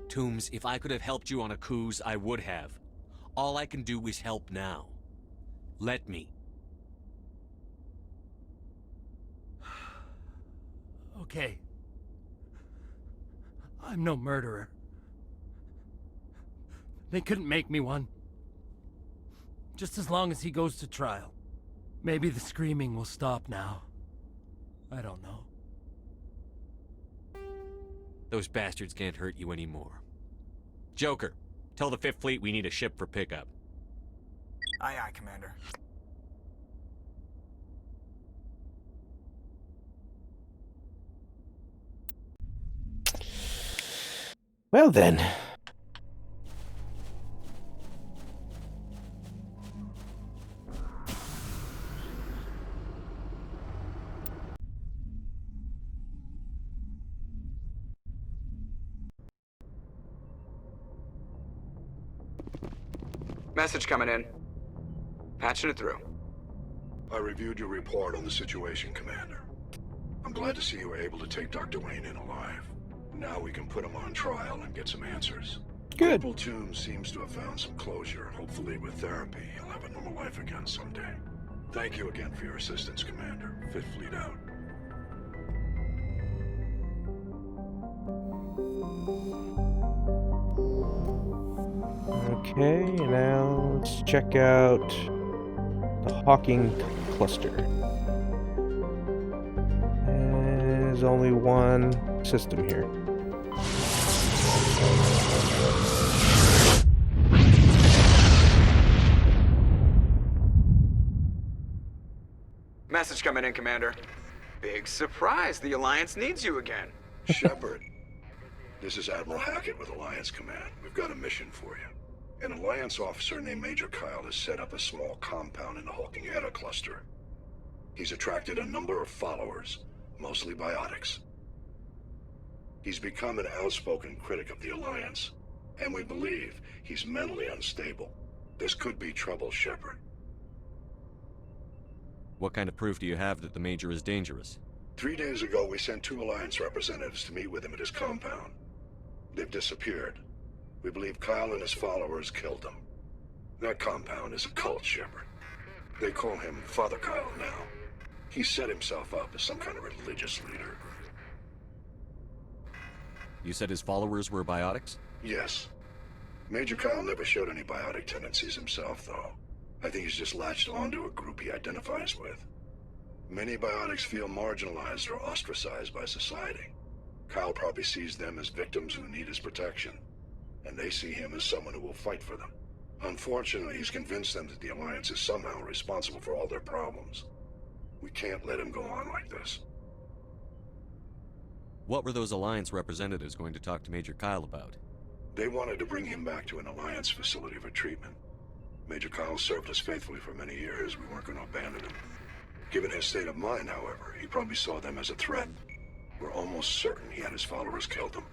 Toombs, if I could have helped you on Akuz, I would have. All I can do is help now. Let me.
Okay. I'm no murderer. They couldn't make me one. Just as long as he goes to trial. Maybe the screaming will stop now. I don't know.
Those bastards can't hurt you anymore. Joker, tell the 5th Fleet we need a ship for pickup.
Aye, aye, Commander.
Well then.
Message coming in. Patching it through.
I reviewed your report on the situation, Commander. I'm glad to see you were able to take Dr. Wayne in alive. Now we can put him on trial and get some answers.
Good.
Corporal Toombs seems to have found some closure, and hopefully with therapy, he'll have a normal life again someday. Thank you again for your assistance, Commander. Fifth Fleet out.
Okay, now let's check out the Hawking cluster. There's only one system here.
Message coming in, Commander. Big surprise, the Alliance needs you again.
Shepard, this is Admiral Hackett with Alliance Command. We've got a mission for you. An Alliance officer named Major Kyle has set up a small compound in the Hawking Eta cluster. He's attracted a number of followers, mostly biotics. He's become an outspoken critic of the Alliance, and we believe he's mentally unstable. This could be trouble, Shepard.
What kind of proof do you have that the Major is dangerous?
3 days ago, we sent 2 Alliance representatives to meet with him at his compound. They've disappeared. We believe Kyle and his followers killed them. That compound is a cult, Shepard. They call him Father Kyle now. He set himself up as some kind of religious leader.
You said his followers were biotics?
Yes. Major Kyle never showed any biotic tendencies himself, though. I think he's just latched onto a group he identifies with. Many biotics feel marginalized or ostracized by society. Kyle probably sees them as victims who need his protection, and they see him as someone who will fight for them. Unfortunately, he's convinced them that the Alliance is somehow responsible for all their problems. We can't let him go on like this.
What were those Alliance representatives going to talk to Major Kyle about?
They wanted to bring him back to an Alliance facility for treatment. Major Kyle served us faithfully for many years. We weren't going to abandon him. Given his state of mind, however, he probably saw them as a threat. We're almost certain he had his followers killed him.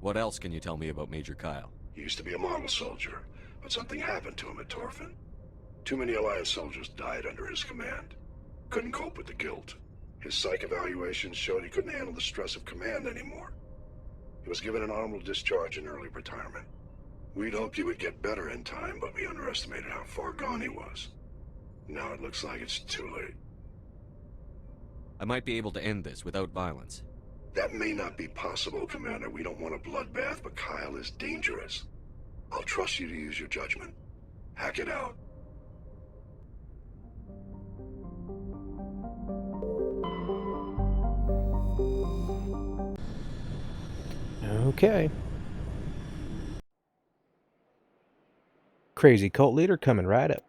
What else can you tell me about Major Kyle?
He used to be a model soldier, but something happened to him at Torfin. Too many Alliance soldiers died under his command. Couldn't cope with the guilt. His psych evaluations showed he couldn't handle the stress of command anymore. He was given an honorable discharge in early retirement. We'd hoped he would get better in time, but we underestimated how far gone he was. Now it looks like it's too late.
I might be able to end this without violence.
That may not be possible, Commander. We don't want a bloodbath, but Kyle is dangerous. I'll trust you to use your judgment. Hack it out.
Okay. Crazy cult leader coming right up.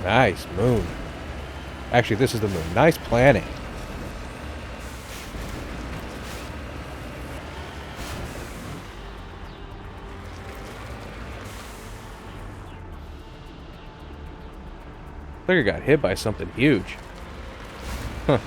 Nice moon. Actually, this is the moon. Nice planning. I think I got hit by something huge. Huh.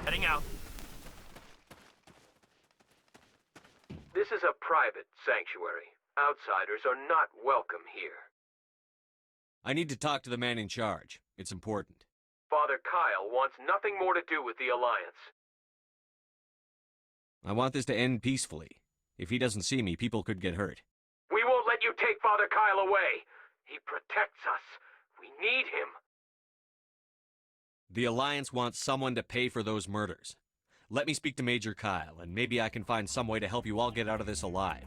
Heading out.
This is a private sanctuary. Outsiders are not welcome here.
I need to talk to the man in charge. It's important.
Father Kyle wants nothing more to do with the Alliance.
I want this to end peacefully. If he doesn't see me, people could get hurt.
We won't let you take Father Kyle away. He protects us. We need him.
The Alliance wants someone to pay for those murders. Let me speak to Major Kyle, and maybe I can find some way to help you all get out of this alive.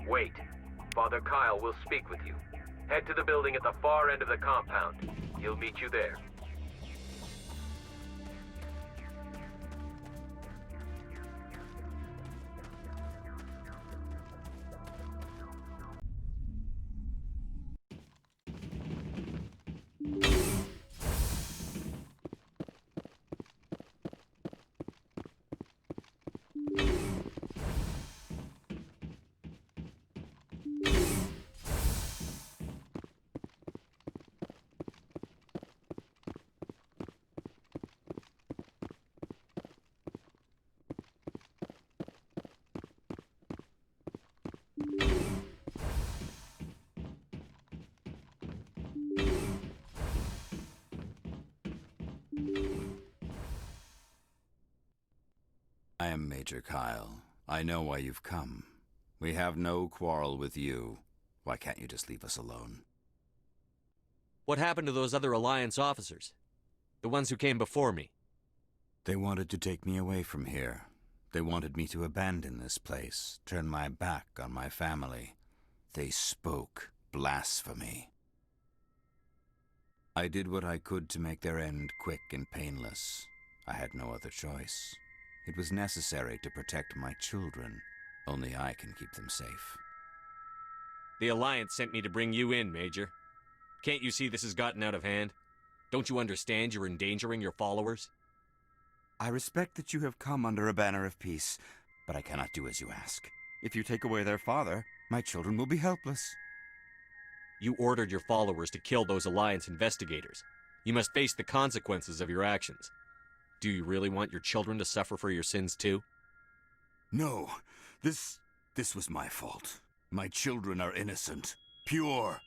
Wait. Father Kyle will speak with you. Head to the building at the far end of the compound. He'll meet you there.
I am Major Kyle. I know why you've come. We have no quarrel with you. Why can't you just leave us alone?
What happened to those other Alliance officers? The ones who came before me?
They wanted to take me away from here. They wanted me to abandon this place, turn my back on my family. They spoke blasphemy. I did what I could to make their end quick and painless. I had no other choice. It was necessary to protect my children. Only I can keep them safe.
The Alliance sent me to bring you in, Major. Can't you see this has gotten out of hand? Don't you understand you're endangering your followers?
I respect that you have come under a banner of peace, but I cannot do as you ask. If you take away their father, my children will be helpless.
You ordered your followers to kill those Alliance investigators. You must face the consequences of your actions. Do you really want your children to suffer for your sins too?
No, this was my fault. My children are innocent, pure.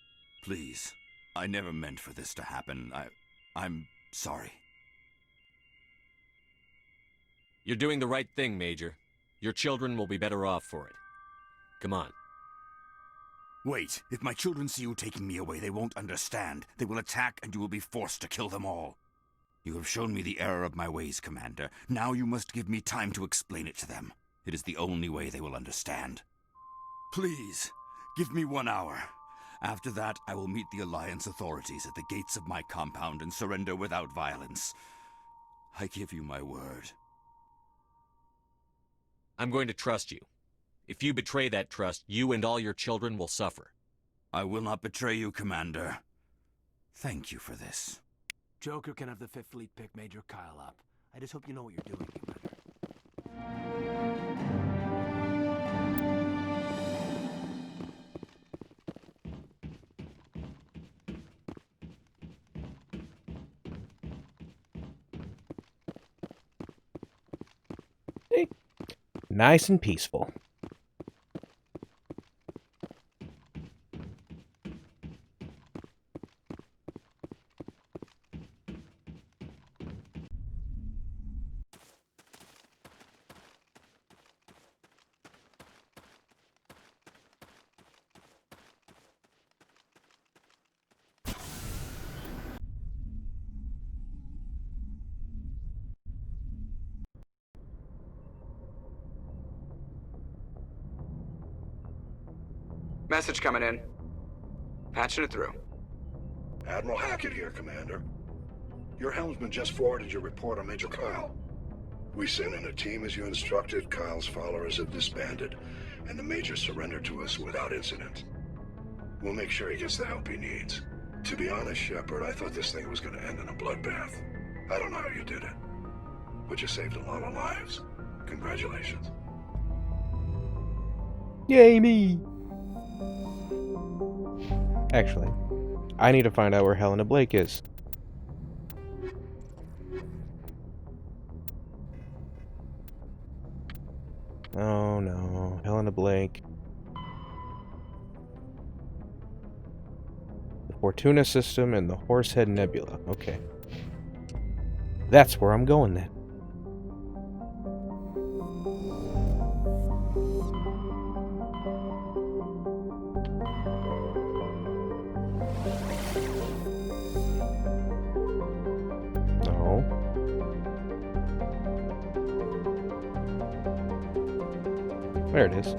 Please, I never meant for this to happen. I'm sorry.
You're doing the right thing, Major. Your children will be better off for it. Come on.
Wait, if my children see you taking me away, they won't understand. They will attack and you will be forced to kill them all. You have shown me the error of my ways, Commander. Now you must give me time to explain it to them. It is the only way they will understand. Please, give me 1 hour. After that, I will meet the Alliance authorities at the gates of my compound and surrender without violence. I give you my word.
I'm going to trust you. If you betray that trust, you and all your children will suffer.
I will not betray you, Commander. Thank you for this.
Joker can have the 5th Fleet pick Major Kyle up. I just hope you know what you're doing, Commander.
Nice and peaceful.
Message coming in. Patching it through.
Admiral Hackett here, Commander. Your helmsman just forwarded your report on Major Kyle. We sent in a team as you instructed. Kyle's followers have disbanded, and the Major surrendered to us without incident. We'll make sure he gets the help he needs. To be honest, Shepard, I thought this thing was going to end in a bloodbath. I don't know how you did it, but you saved a lot of lives. Congratulations.
Yay me! Actually, I need to find out where Helena Blake is. no, no. Helena Blake. The Fortuna system and the Horsehead Nebula. Okay. That's where I'm going then. No. There it is.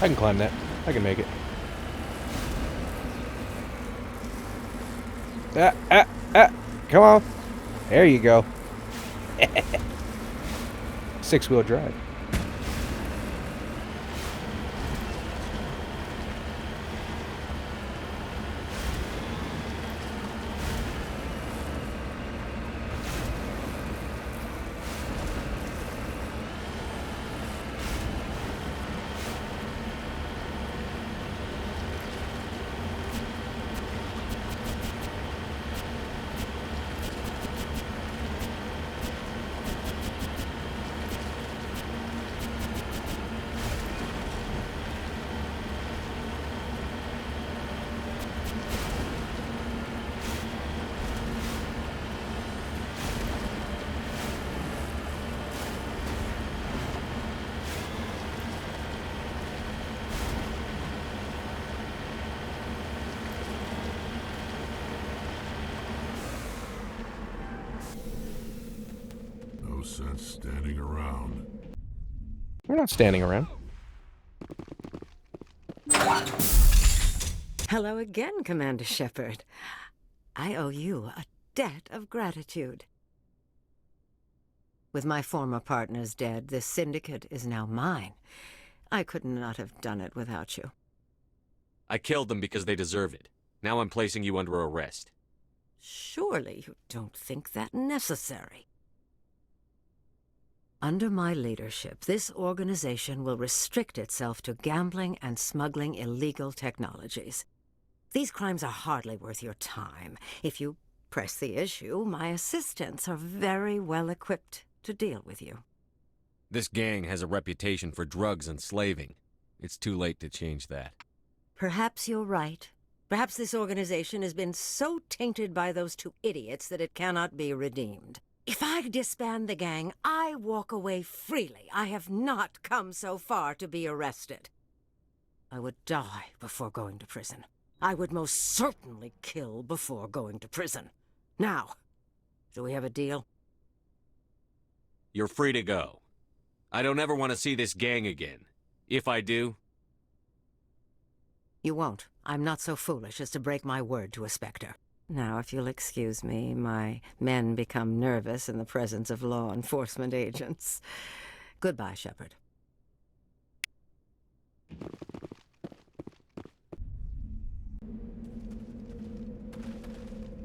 I can climb that. I can make it. Come on. There you go. 6-wheel drive.
No sense standing around.
We're not standing around.
Hello again, Commander Shepard. I owe you a debt of gratitude. With my former partners dead, this syndicate is now mine. I could not have done it without you.
I killed them because they deserve it. Now I'm placing you under arrest.
Surely you don't think that necessary. Under my leadership, this organization will restrict itself to gambling and smuggling illegal technologies. These crimes are hardly worth your time. If you press the issue, my assistants are very well equipped to deal with you.
This gang has a reputation for drugs and slaving. It's too late to change that.
Perhaps you're right. Perhaps this organization has been so tainted by those two idiots that it cannot be redeemed. If I disband the gang, I walk away freely. I have not come so far to be arrested. I would die before going to prison. I would most certainly kill before going to prison. Now, do we have a deal?
You're free to go. I don't ever want to see this gang again. If I do...
You won't. I'm not so foolish as to break my word to a Spectre. Now, if you'll excuse me, my men become nervous in the presence of law enforcement agents. Goodbye, Shepard.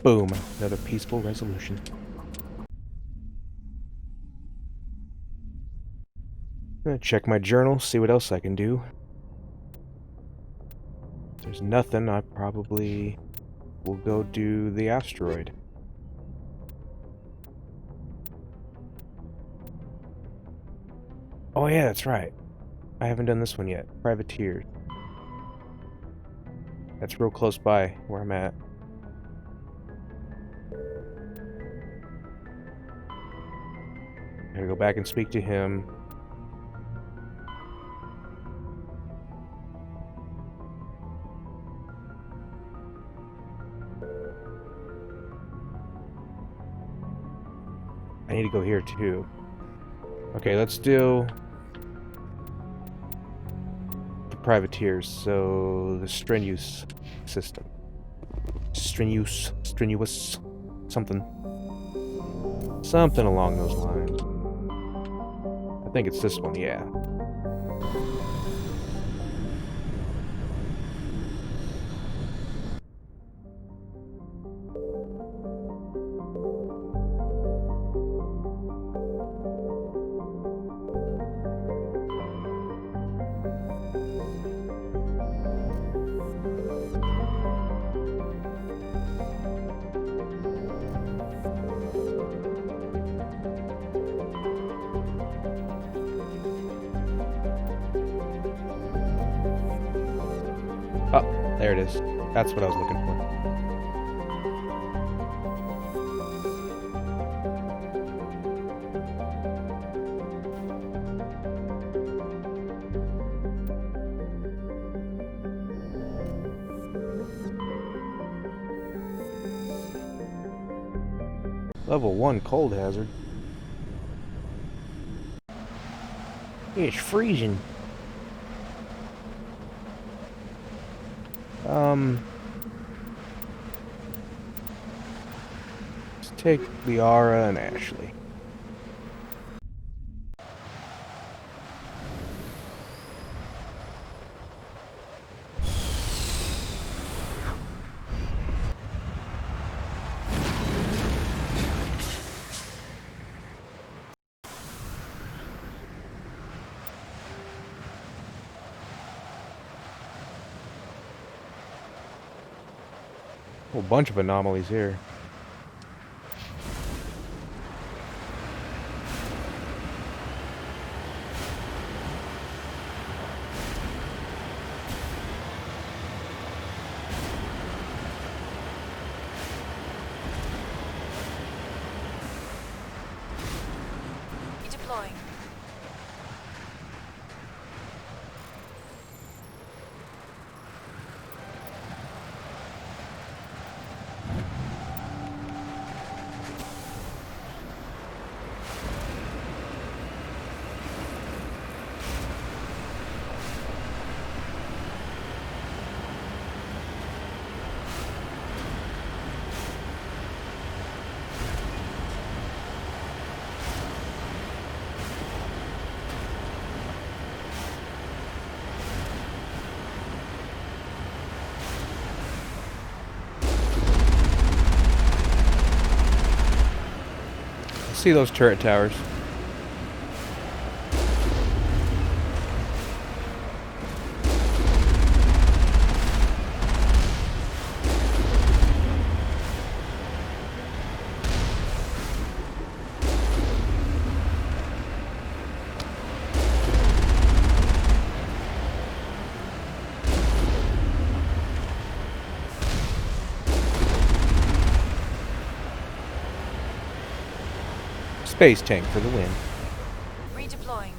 Boom. Another peaceful resolution. I'm gonna check my journal, see what else I can do. If there's nothing, I probably will go do the asteroid. Oh yeah, that's right. I haven't done this one yet. Privateer. That's real close by where I'm at. I gotta go back and speak to him. I need to go here too. Okay, let's do the privateers. So the strenuous system. Strenuous, something along those lines. I think it's this one, yeah. Oh, there it is. That's what I was looking for. Level 1 cold hazard. It's freezing. Let's take Liara and Ashley. Whole bunch of anomalies here.
Redeploying.
See those turret towers. Space tank for the win.
Redeploying.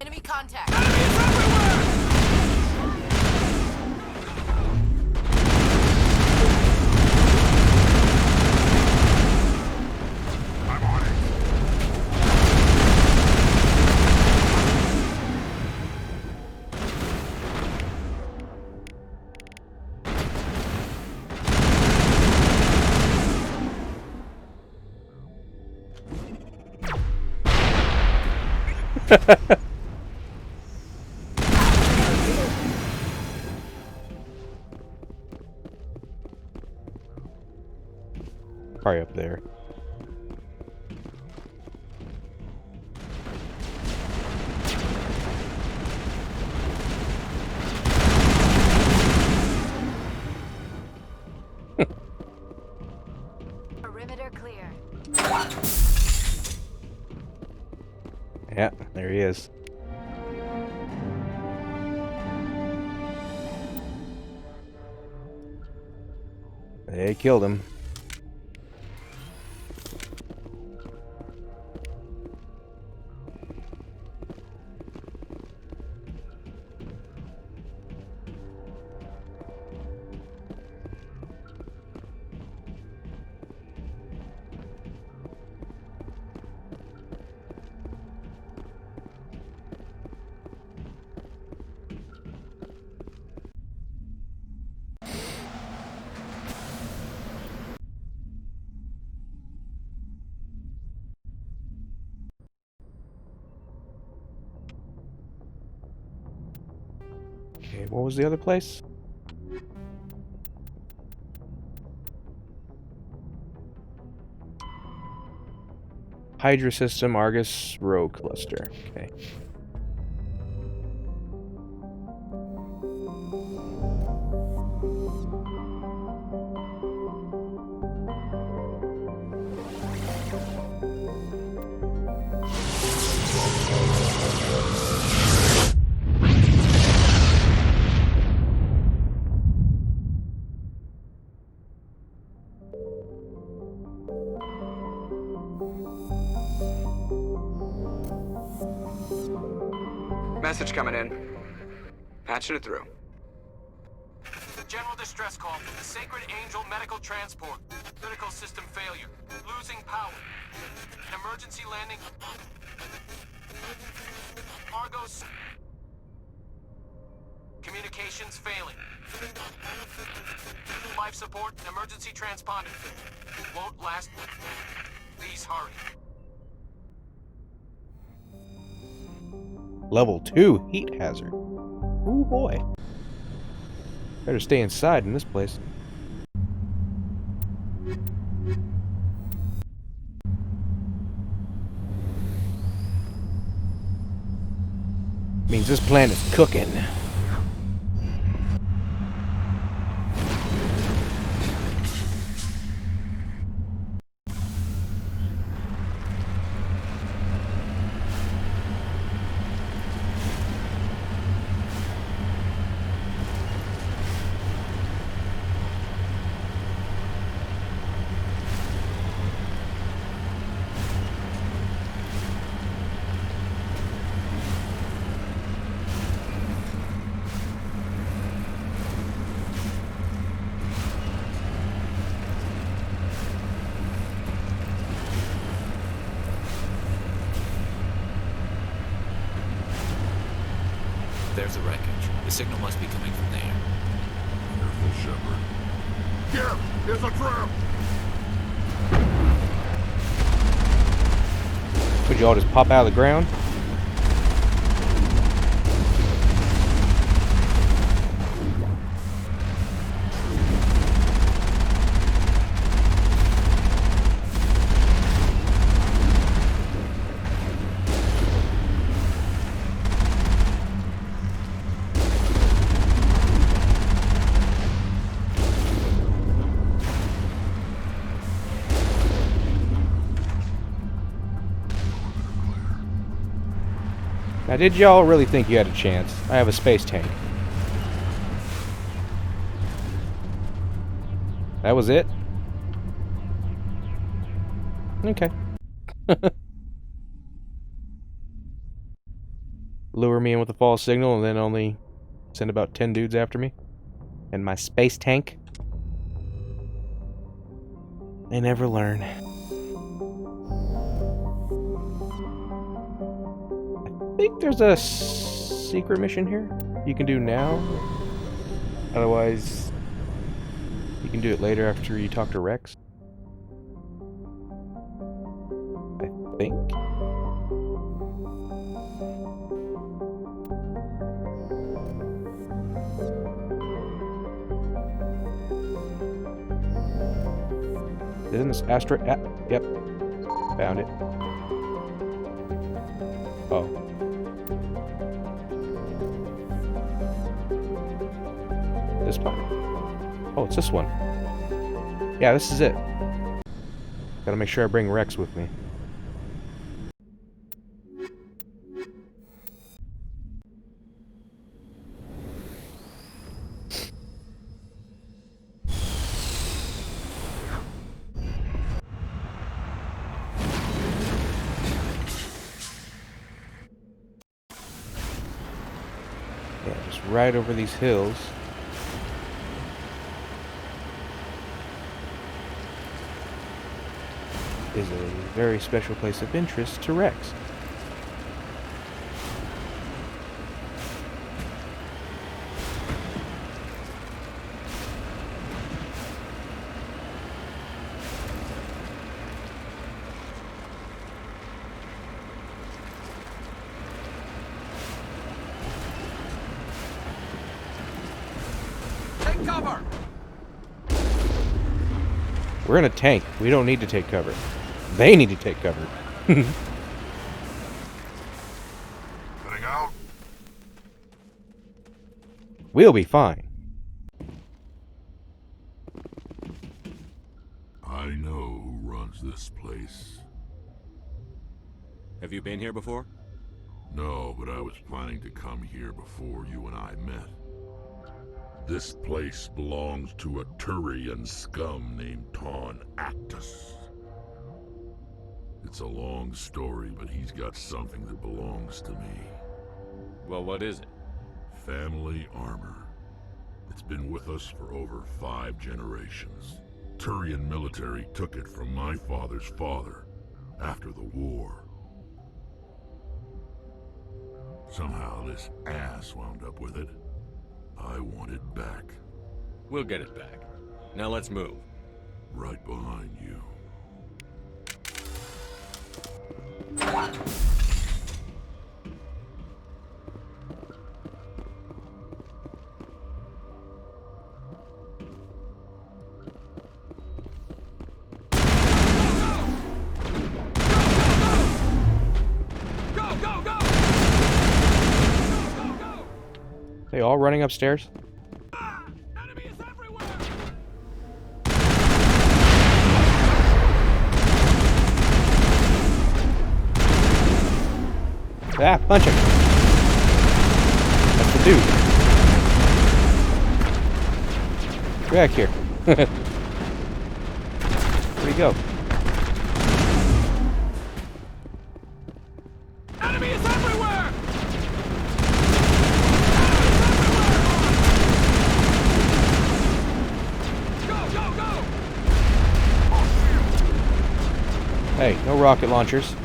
Enemy contact.
Probably up there.
Perimeter clear.
Yeah, there he is. They killed him. Okay, what was the other place? Hydra System, Argus, Rogue Cluster. Okay.
Message coming in. Patching it through.
General distress call. Sacred Angel medical transport. Critical system failure. Losing power. Emergency landing. Argos. Communications failing. Life support and emergency transponder. Won't last. Please hurry.
Level 2 heat hazard. Ooh boy. Better stay inside in this place. Means this planet's cooking.
There's the wreckage. The signal must be coming from there.
Careful, Shepard.
Here! There's a trap!
Would you all just pop out of the ground? Now, did y'all really think you had a chance? I have a space tank. That was it? Okay. Lure me in with a false signal and then only send about 10 dudes after me? And my space tank? They never learn. I think there's a secret mission here you can do now. Otherwise, you can do it later after you talk to Rex. I think. Isn't this asteroid? Yep. Found it. Oh. This one. Oh, it's this one. Yeah, this is it. Gotta make sure I bring Rex with me. Yeah, just right over these hills. Is a very special place of interest to Rex.
Take cover!
We're in a tank. We don't need to take cover. They need to take cover.
Heading out.
We'll be fine.
I know who runs this place.
Have you been here before?
No, but I was planning to come here before you and I met. This place belongs to a Turian scum named Ton Actus. It's a long story, but he's got something that belongs to me.
Well, what is it?
Family armor. It's been with us for over 5 generations. Turian military took it from my father's father after the war. Somehow this ass wound up with it. I want it back.
We'll get it back. Now let's move.
Right behind you.
They all running upstairs? Ah, punch him. That's the dude. Get back here. Where'd he go?
Enemy is everywhere! Go!
Hey, no rocket launchers.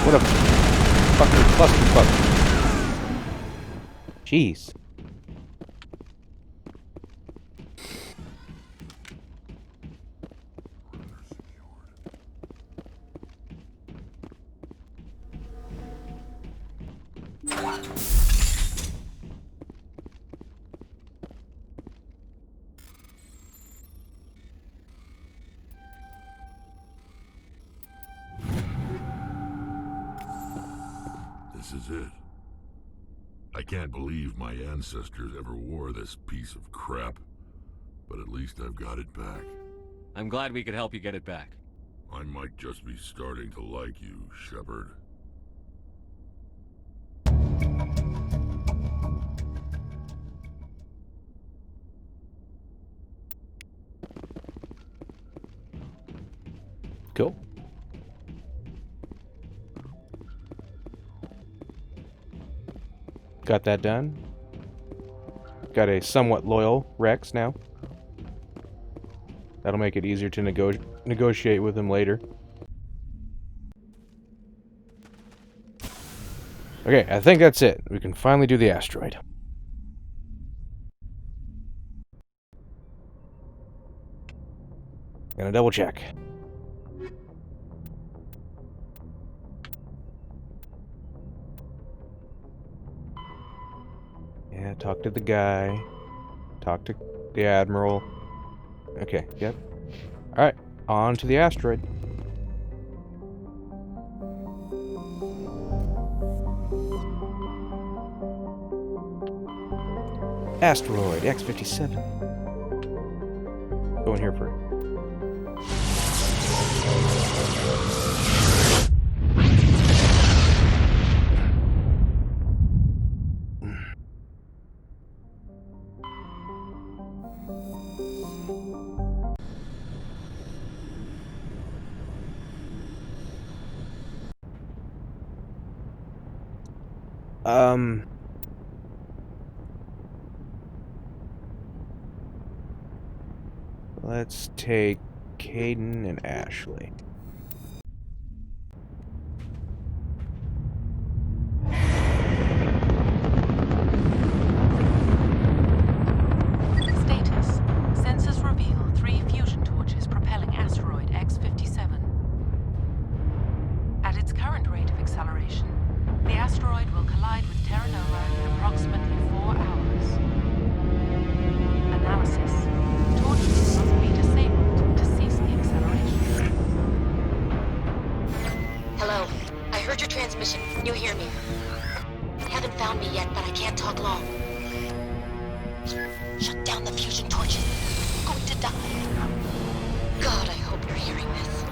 What a fucking clusterfuck. Jeez.
This is it. I can't believe my ancestors ever wore this piece of crap, but at least I've got it back.
I'm glad we could help you get it back.
I might just be starting to like you, Shepard.
Cool. Got that done. Got a somewhat loyal Rex now. That'll make it easier to negotiate with him later. Okay, I think that's it. We can finally do the asteroid. Gonna double check. Yeah, talk to the guy. Talk to the Admiral. Okay, yep. Alright, on to the asteroid. Asteroid X-57. Go in here for it. Let's take Kaidan and Ashley.
Status. Sensors reveal 3 fusion torches propelling asteroid X-57. At its current rate of
mission. You hear me? They haven't found me yet, but I can't talk long. Shut down the fusion torches. I'm going to die. God, I hope you're hearing this.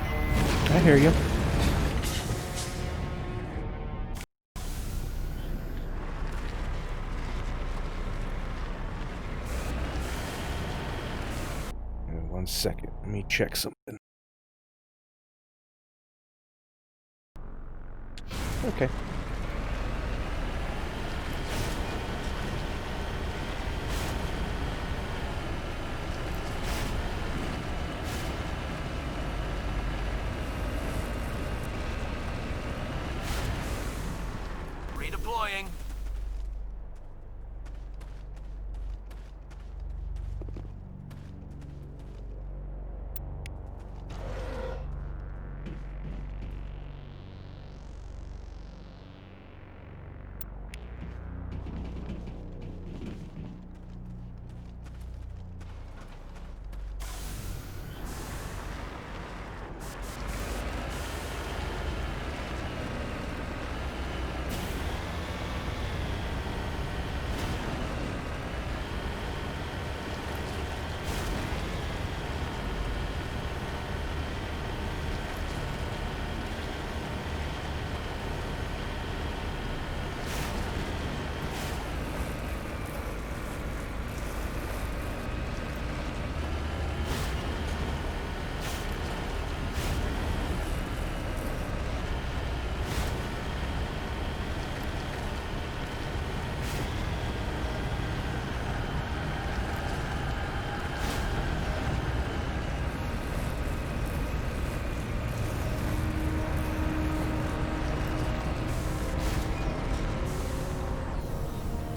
I hear you. One second, let me check something. Okay.
Redeploying.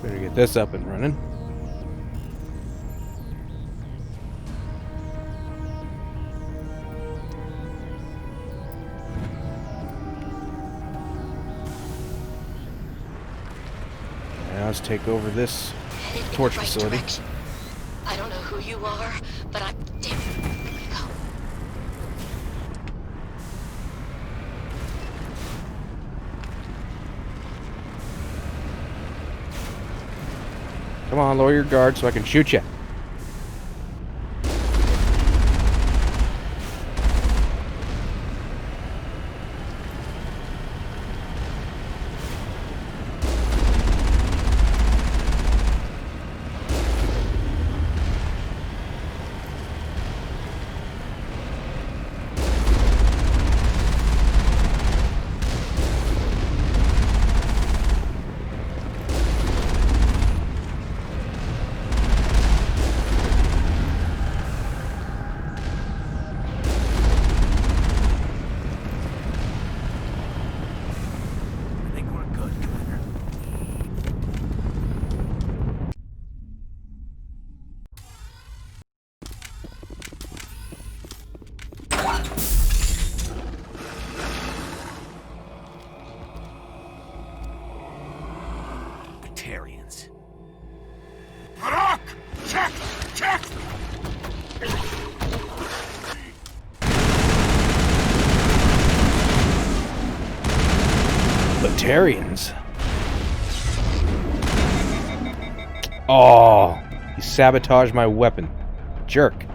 Better get this up and running. Now let's take over this torch facility.
I don't know who you are, but I'm damn.
Come on, lower your guard so I can shoot you.
Batarians.
Barak! Check! Check!
Batarians. Oh, he sabotaged my weapon. Jerk.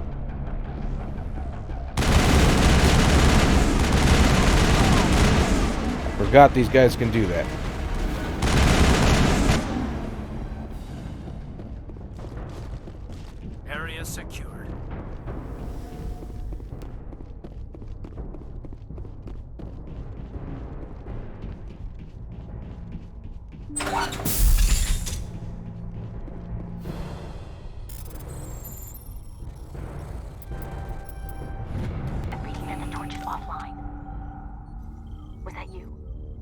Forgot these guys can do that.
Area secured.
I'm reading that the torch is offline. Was that you?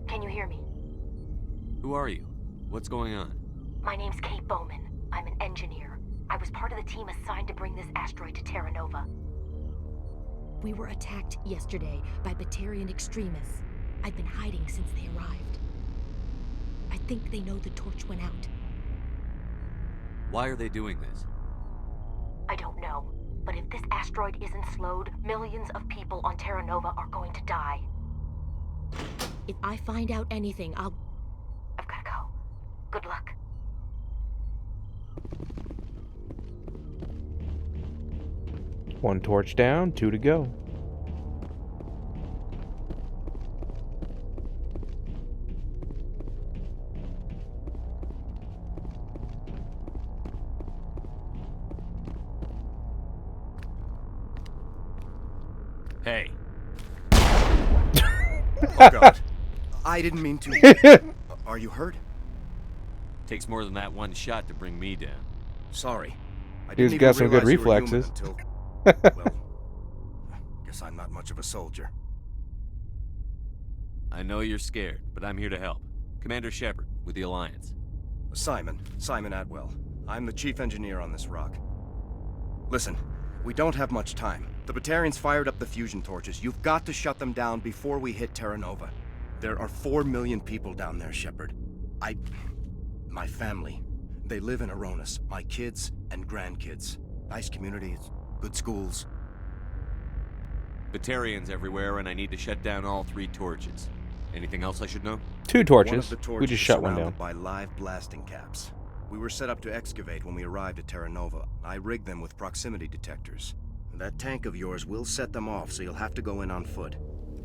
Can you hear me?
Who are you? What's going on?
My name's Kate Bowman. I'm an engineer. I was part of the team assigned to bring this asteroid to Terra Nova.
We were attacked yesterday by Batarian extremists. I've been hiding since they arrived. I think they know the torch went out.
Why are they doing this?
I don't know, but if this asteroid isn't slowed, millions of people on Terra Nova are going to die.
If I find out anything, I've gotta go. Good luck.
One torch down, 2 to go.
Hey.
Oh god. I didn't mean to. Are you hurt?
Takes more than that one shot to bring me down.
Sorry. I
Dude's
didn't
got
even
some good
realize you were human
reflexes.
until, well, guess I'm not much of a soldier.
I know you're scared, but I'm here to help. Commander Shepard, with the Alliance.
Simon Atwell. I'm the chief engineer on this rock. Listen, we don't have much time. The Batarians fired up the fusion torches. You've got to shut them down before we hit Terra Nova. There are 4 million people down there, Shepard. My family, they live in Aronis. My kids and grandkids. Nice communities, good schools.
Batarians everywhere, and I need to shut down all 3 torches. Anything else I should know?
2
One
torches.
of the
We
torches
just
is
shut one
surrounded
down.
by live blasting caps. We were set up to excavate when we arrived at Terra Nova. I rigged them with proximity detectors. That tank of yours will set them off, so you'll have to go in on foot.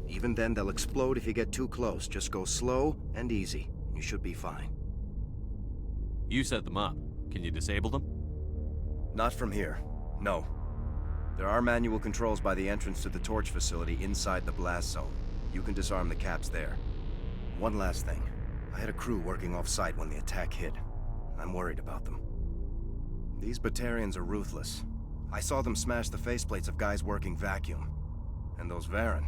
Even then, they'll explode if you get too close. Just go slow and easy. You should be fine.
You set them up. Can you disable them?
Not from here. No. There are manual controls by the entrance to the torch facility inside the blast zone. You can disarm the caps there. One last thing. I had a crew working off-site when the attack hit. I'm worried about them. These Batarians are ruthless. I saw them smash the faceplates of guys working vacuum. And those Varen,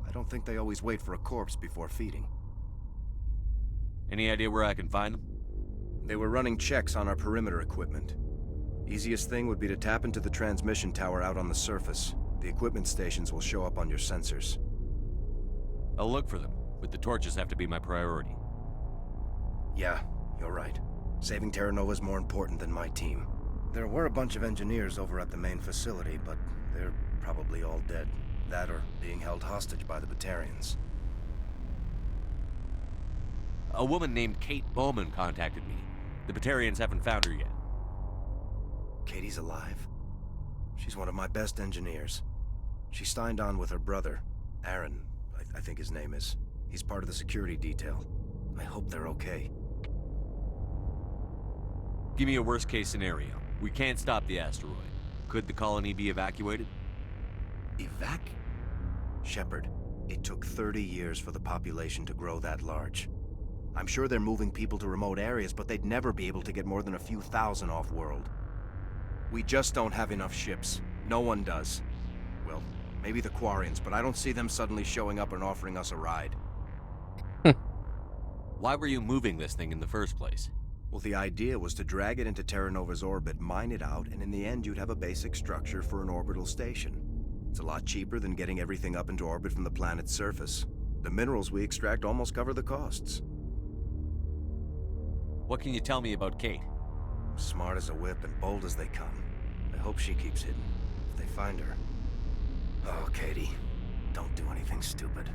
I don't think they always wait for a corpse before feeding.
Any idea where I can find them?
They were running checks on our perimeter equipment. Easiest thing would be to tap into the transmission tower out on the surface. The equipment stations will show up on your sensors.
I'll look for them, but the torches have to be my priority.
Yeah, you're right. Saving Terra Nova is more important than my team. There were a bunch of engineers over at the main facility, but they're probably all dead. That or being held hostage by the Batarians.
A woman named Kate Bowman contacted me. The Batarians haven't found her yet.
Katie's alive? She's one of my best engineers. She signed on with her brother, Aaron, I think his name is. He's part of the security detail. I hope they're okay.
Give me a worst-case scenario. We can't stop the asteroid. Could the colony be evacuated?
Shepard, it took 30 years for the population to grow that large. I'm sure they're moving people to remote areas, but they'd never be able to get more than a few thousand off-world. We just don't have enough ships. No one does. Well, maybe the Quarians, but I don't see them suddenly showing up and offering us a ride.
Why were you moving this thing in the first place?
Well, the idea was to drag it into Terra Nova's orbit, mine it out, and in the end you'd have a basic structure for an orbital station. It's a lot cheaper than getting everything up into orbit from the planet's surface. The minerals we extract almost cover the costs.
What can you tell me about Kate?
Smart as a whip and bold as they come. I hope she keeps hidden, if they find her. Oh, Katie, don't do anything stupid.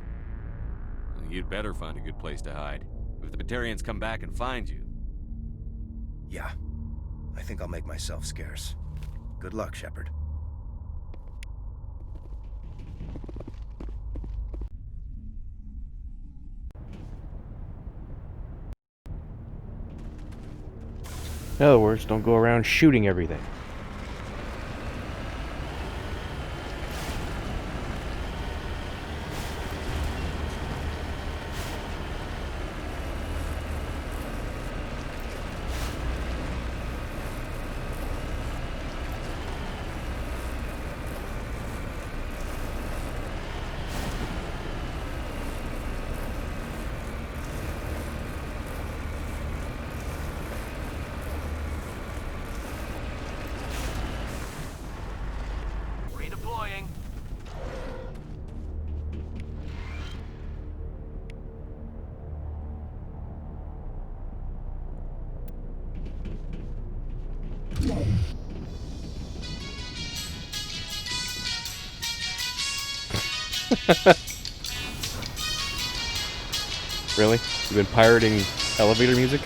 You'd better find a good place to hide. If the Batarians come back and find you...
Yeah, I think I'll make myself scarce. Good luck, Shepard.
In other words, don't go around shooting everything.
Redeploying.
Really? You've been pirating elevator music?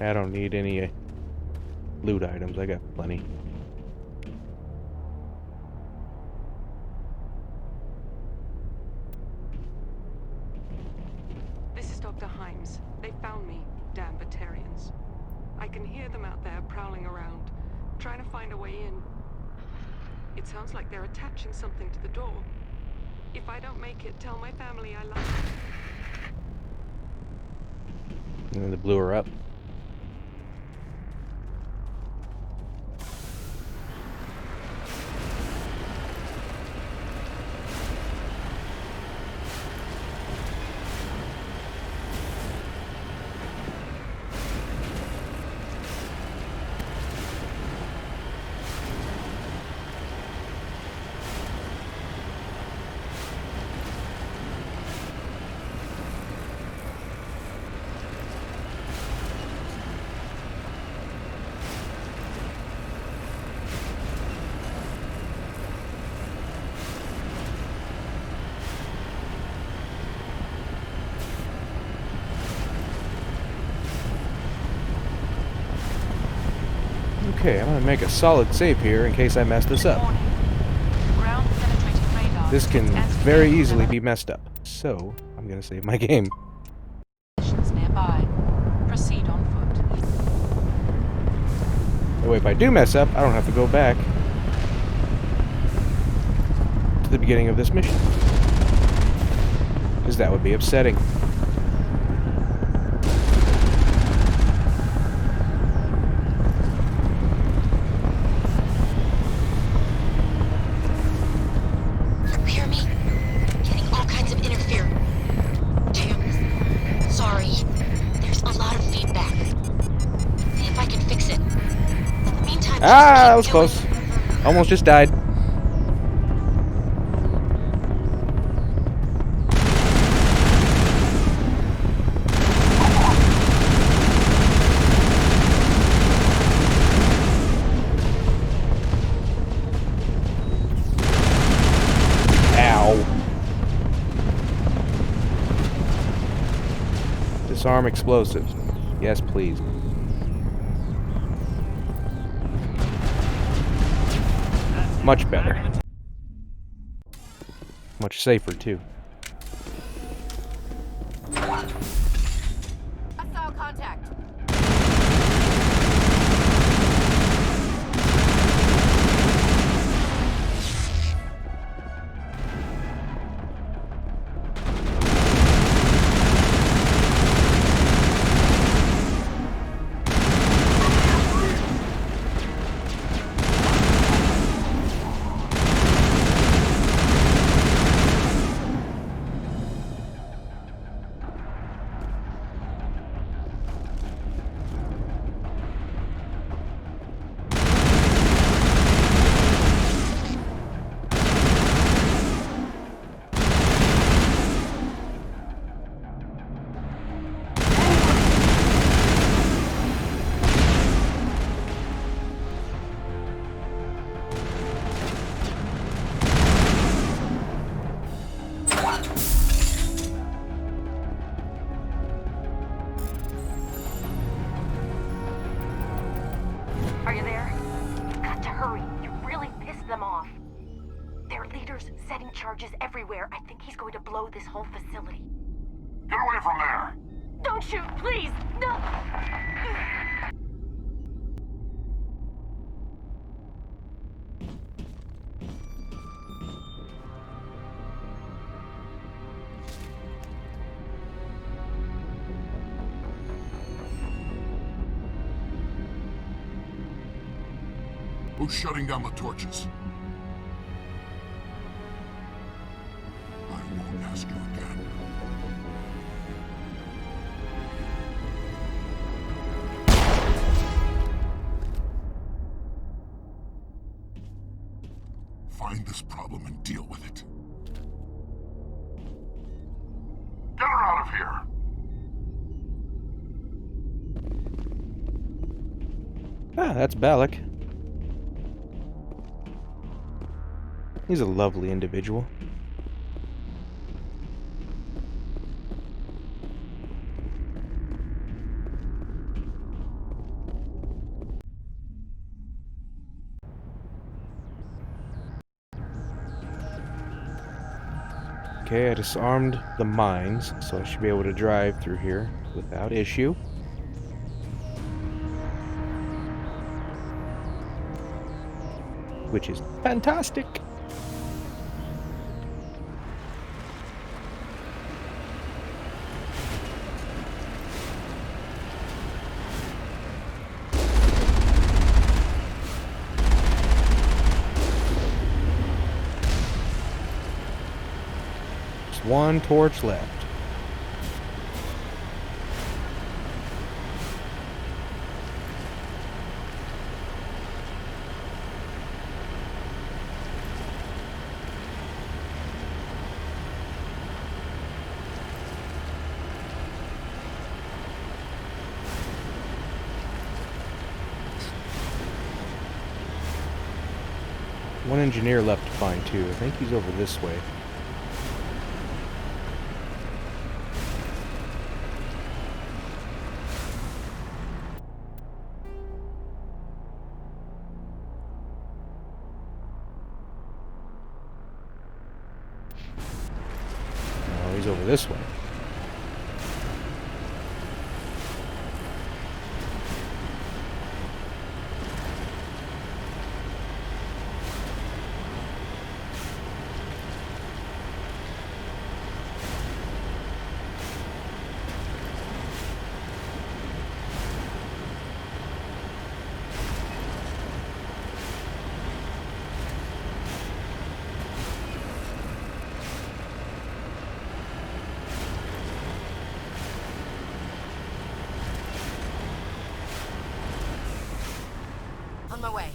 I don't need any loot items. I got plenty.
This is Dr. Himes. They found me, damn Batarians. I can hear them out there prowling around, trying to find a way in. It sounds like they're attaching something to the door. If I don't make it, tell my family I love them.
And they blew her up. Okay, I'm gonna make a solid save here in case I mess this up. This can very easily be messed up, so I'm gonna save my game.
Nearby. Proceed on foot.
That way, if I do mess up, I don't have to go back to the beginning of this mission, because that would be upsetting. Ah, that was close. Almost just died. Ow. Disarm explosives. Yes, please. Much better. Much safer, too.
Hostile contact.
Are you there? You've got to hurry. You really pissed them off. Their leader's setting charges everywhere. I think he's going to blow this whole facility.
Get away from there!
Don't shoot, please! No!
Who's shutting down the torches? I won't ask you again. Find this problem and deal with it. Get her out of here!
Ah, that's Balak. He's a lovely individual. Okay, I disarmed the mines, so I should be able to drive through here without issue. Which is fantastic. Just one torch left. One engineer left to find too. I think he's over this way. No, he's over this way.
On my way.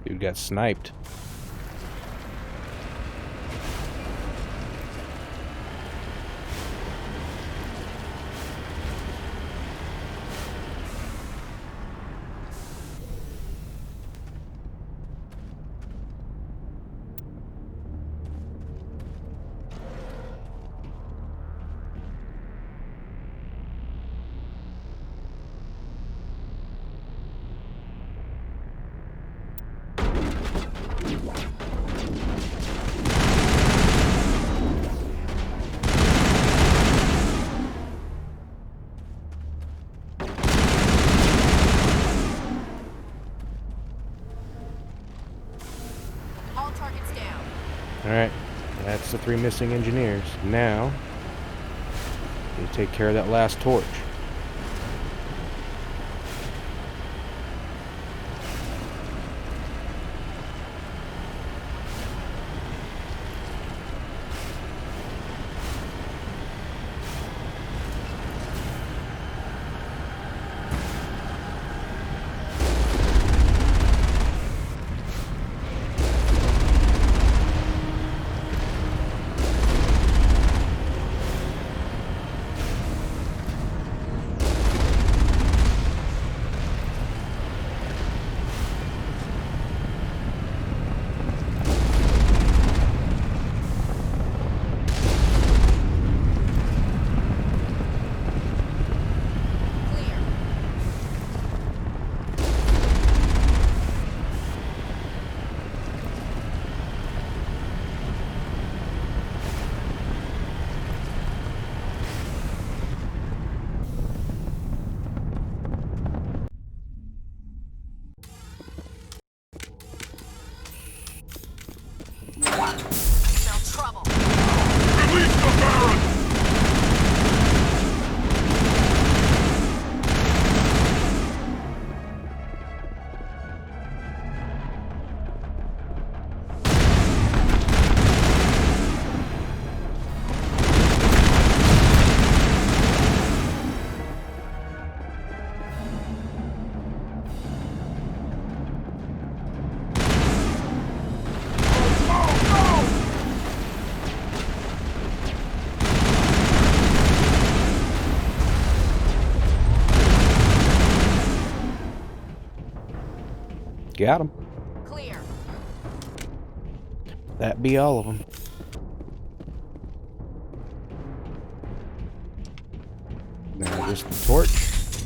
Dude got sniped.
All targets down.
Alright, that's the 3 missing engineers. Now, we take care of that last torch. Got him.
Clear.
That be all of them. Now just the torch.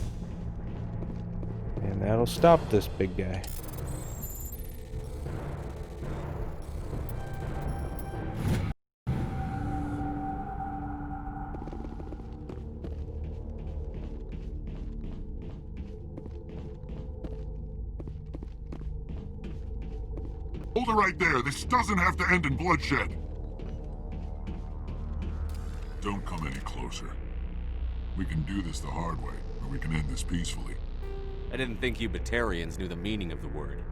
And that'll stop this big guy.
Hold it right there. This doesn't have to end in bloodshed. Don't come any closer. We can do this the hard way, or we can end this peacefully.
I didn't think you Batarians knew the meaning of the word.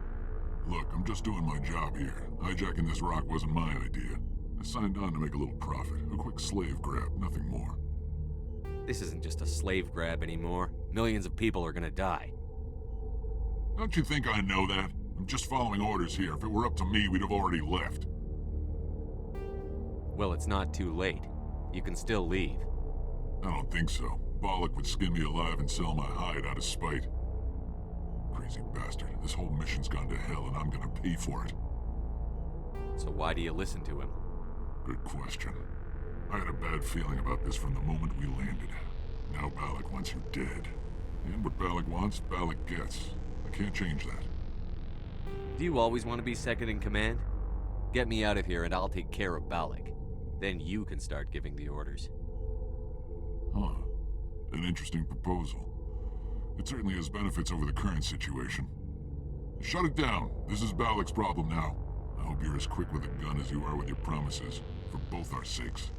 Look, I'm just doing my job here. Hijacking this rock wasn't my idea. I signed on to make a little profit. A quick slave grab, nothing more.
This isn't just a slave grab anymore. Millions of people are gonna die.
Don't you think I know that? I'm just following orders here. If it were up to me, we'd have already left.
Well, it's not too late. You can still leave.
I don't think so. Bollock would skin me alive and sell my hide out of spite. Crazy bastard. This whole mission's gone to hell and I'm gonna pay for it.
So why do you listen to him?
Good question. I had a bad feeling about this from the moment we landed. Now Bollock wants you dead. And what Bollock wants, Bollock gets. I can't change that.
Do you always want to be second in command? Get me out of here and I'll take care of Bollock. Then you can start giving the orders.
Huh. An interesting proposal. It certainly has benefits over the current situation. Shut it down. This is Bollock's problem now. I hope you're as quick with a gun as you are with your promises, for both our sakes.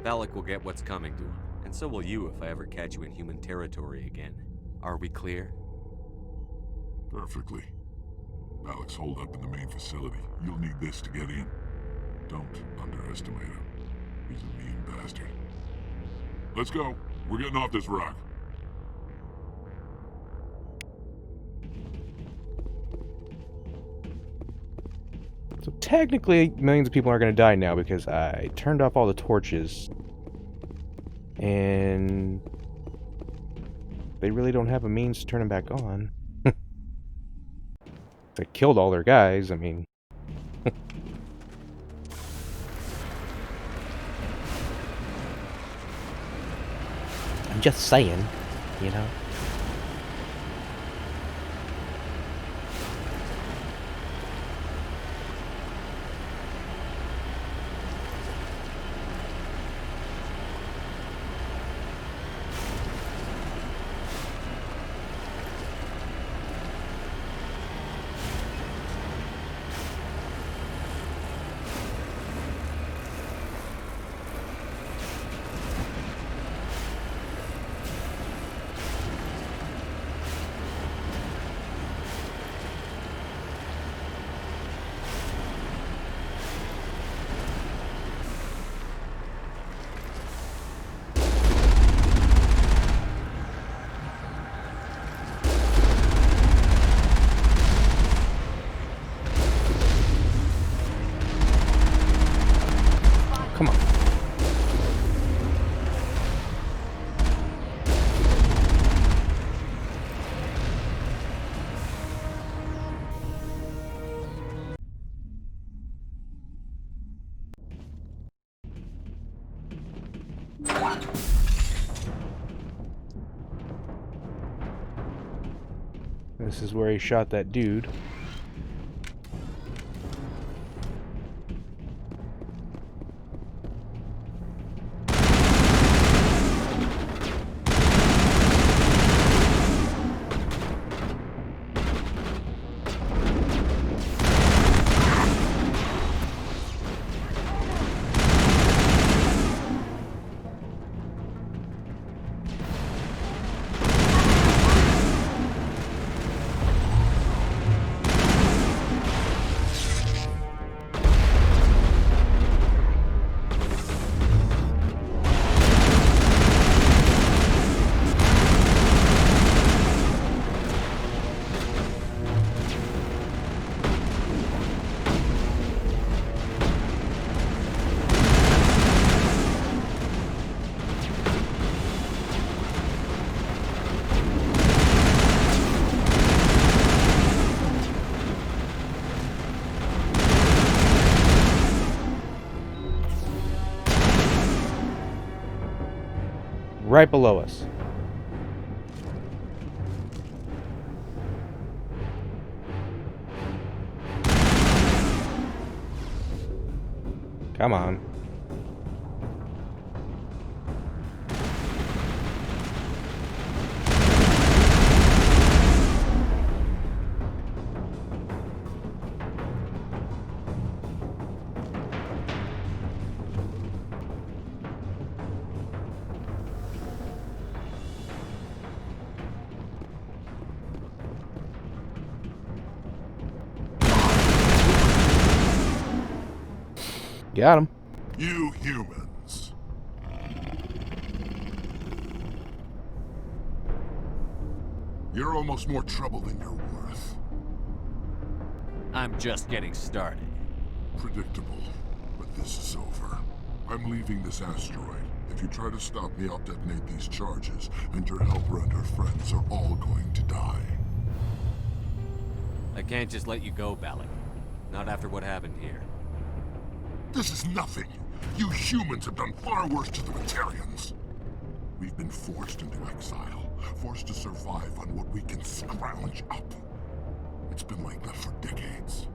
Bollock will get what's coming to him, and so will you if I ever catch you in human territory again. Are we clear?
Perfectly. Bollock's holed up in the main facility. You'll need this to get in. Don't underestimate him. He's a mean bastard. Let's go. We're getting off this rock.
So technically, millions of people are going to die now because I turned off all the torches. And they really don't have a means to turn them back on. They killed all their guys, I mean... I'm just saying, you know? Come on. This is where he shot that dude. right below us. Come on. Got him.
You humans. You're almost more trouble than you're worth.
I'm just getting started.
Predictable, but this is over. I'm leaving this asteroid. If you try to stop me, I'll detonate these charges, and your helper and her friends are all going to die.
I can't just let you go, Balak. Not after what happened here.
This is nothing. You humans have done far worse to the Batarians. We've been forced into exile, forced to survive on what we can scrounge up. It's been like that for decades.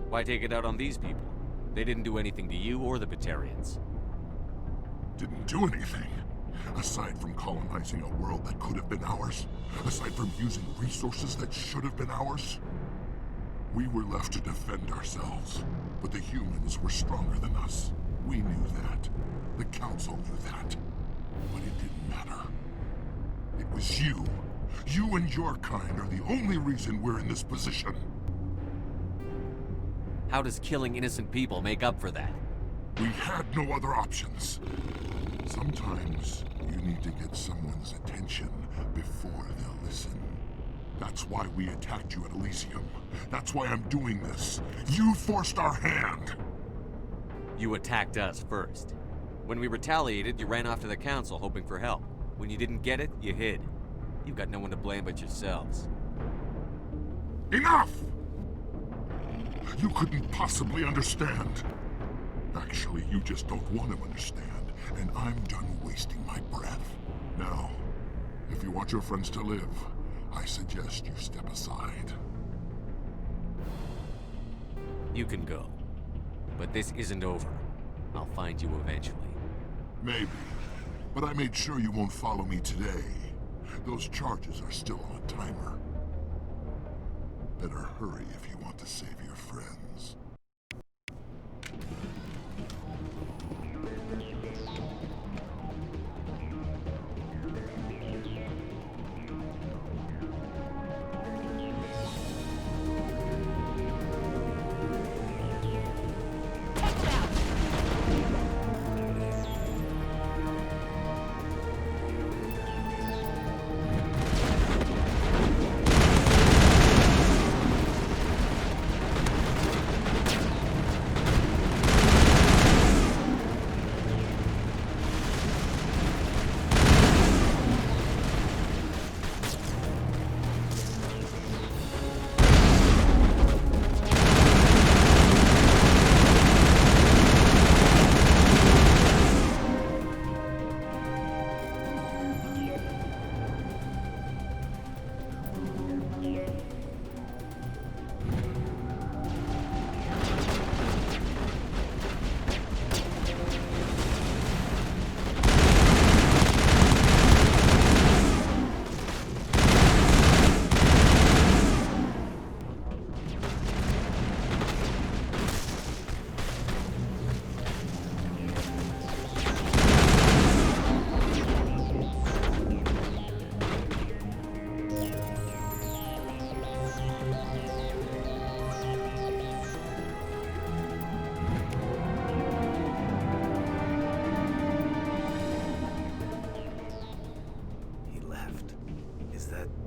Why take it out on these people? They didn't do anything to you or the Batarians.
Didn't do anything. Aside from colonizing a world that could have been ours. Aside from using resources that should have been ours. We were left to defend ourselves, but the humans were stronger than us. We knew that. The Council knew that. But it didn't matter. It was you. You and your kind are the only reason we're in this position.
How does killing innocent people make up for that?
We had no other options. Sometimes you need to get someone's attention before they'll listen. That's why we attacked you at Elysium. That's why I'm doing this. You forced our hand.
You attacked us first. When we retaliated, you ran off to the Council hoping for help. When you didn't get it, you hid. You've got no one to blame but yourselves.
Enough! You couldn't possibly understand. Actually, you just don't want to understand, and I'm done wasting my breath. Now, if you want your friends to live, I suggest you step aside.
You can go. But this isn't over. I'll find you eventually.
Maybe. But I made sure you won't follow me today. Those charges are still on a timer. Better hurry if you want to save your friends.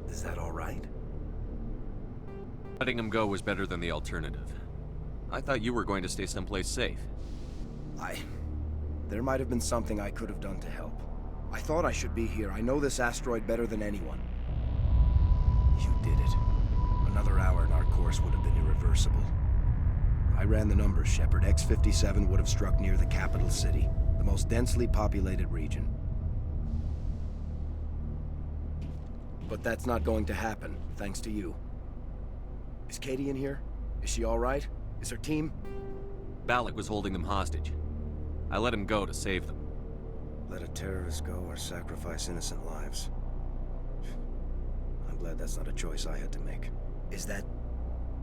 Is that all right?
Letting him go was better than the alternative. I thought you were going to stay someplace safe.
There might have been something I could have done to help. I thought I should be here. I know this asteroid better than anyone. You did it. Another hour and our course would have been irreversible. I ran the numbers, Shepard. X-57 would have struck near the capital city, the most densely populated region. But that's not going to happen, thanks to you. Is Katie in here? Is she all right? Is her team?
Balak was holding them hostage. I let him go to save them.
Let a terrorist go or sacrifice innocent lives. I'm glad that's not a choice I had to make. Is that...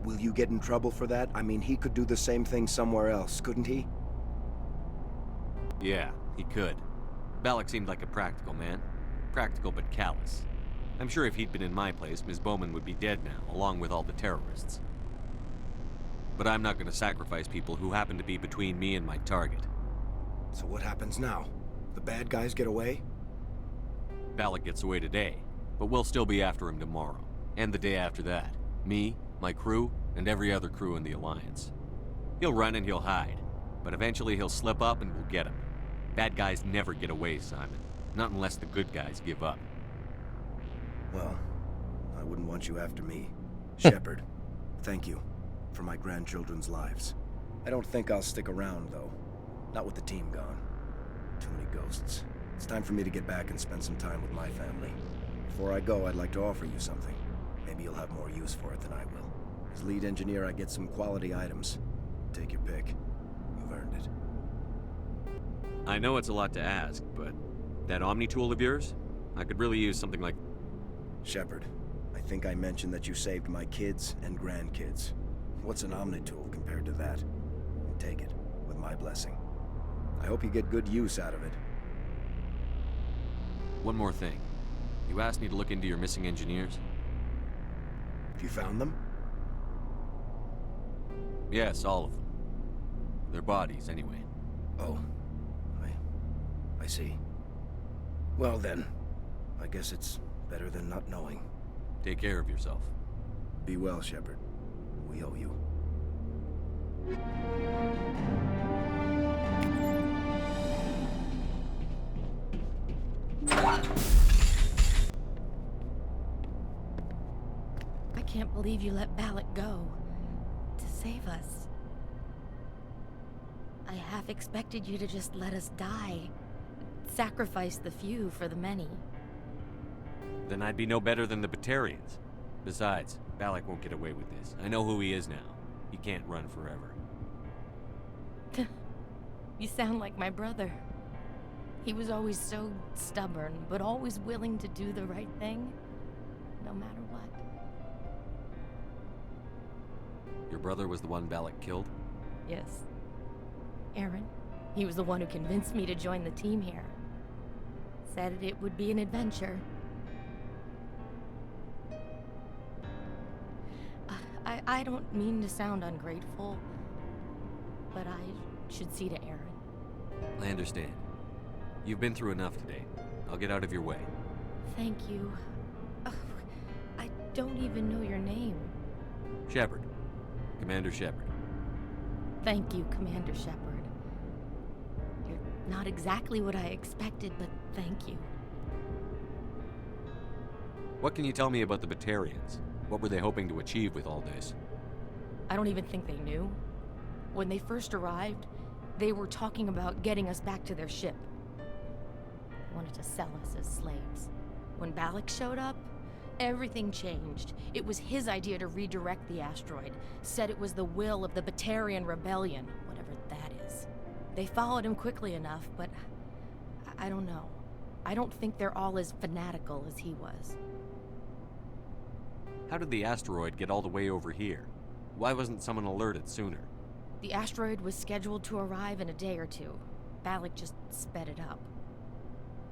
Will you get in trouble for that? I mean, he could do the same thing somewhere else, couldn't he?
Yeah, he could. Balak seemed like a practical man. Practical but callous. I'm sure if he'd been in my place, Ms. Bowman would be dead now, along with all the terrorists. But I'm not going to sacrifice people who happen to be between me and my target.
So what happens now? The bad guys get away?
Balak gets away today, but we'll still be after him tomorrow. And the day after that. Me, my crew, and every other crew in the Alliance. He'll run and he'll hide, but eventually he'll slip up and we'll get him. Bad guys never get away, Simon. Not unless the good guys give up.
Well, I wouldn't want you after me. Shepard, thank you for my grandchildren's lives. I don't think I'll stick around, though. Not with the team gone. Too many ghosts. It's time for me to get back and spend some time with my family. Before I go, I'd like to offer you something. Maybe you'll have more use for it than I will. As lead engineer, I get some quality items. Take your pick. You've earned it.
I know it's a lot to ask, but that Omni tool of yours? I could really use something like...
Shepard, I think I mentioned that you saved my kids and grandkids. What's an Omni tool compared to that? Take it, with my blessing. I hope you get good use out of it.
One more thing. You asked me to look into your missing engineers?
Have you found them?
Yes, all of them. Their bodies, anyway.
Oh. I see. Well then, I guess it's better than not knowing.
Take care of yourself.
Be well, Shepard. We owe you.
I can't believe you let Balak go. To save us. I half expected you to just let us die. Sacrifice the few for the many.
Then I'd be no better than the Batarians. Besides, Balak won't get away with this. I know who he is now. He can't run forever.
You sound like my brother. He was always so stubborn, but always willing to do the right thing, no matter what.
Your brother was the one Balak killed?
Yes. Aaron. He was the one who convinced me to join the team here. Said it would be an adventure. I don't mean to sound ungrateful, but I should see to Aaron.
I understand. You've been through enough today. I'll get out of your way.
Thank you. Oh, I don't even know your name.
Shepard. Commander Shepard.
Thank you, Commander Shepard. You're not exactly what I expected, but thank you.
What can you tell me about the Batarians? What were they hoping to achieve with all this?
I don't even think they knew. When they first arrived, they were talking about getting us back to their ship. They wanted to sell us as slaves. When Balak showed up, everything changed. It was his idea to redirect the asteroid. Said it was the will of the Batarian Rebellion, whatever that is. They followed him quickly enough, but I don't know. I don't think they're all as fanatical as he was.
How did the asteroid get all the way over here? Why wasn't someone alerted sooner?
The asteroid was scheduled to arrive in a day or two. Balak just sped it up.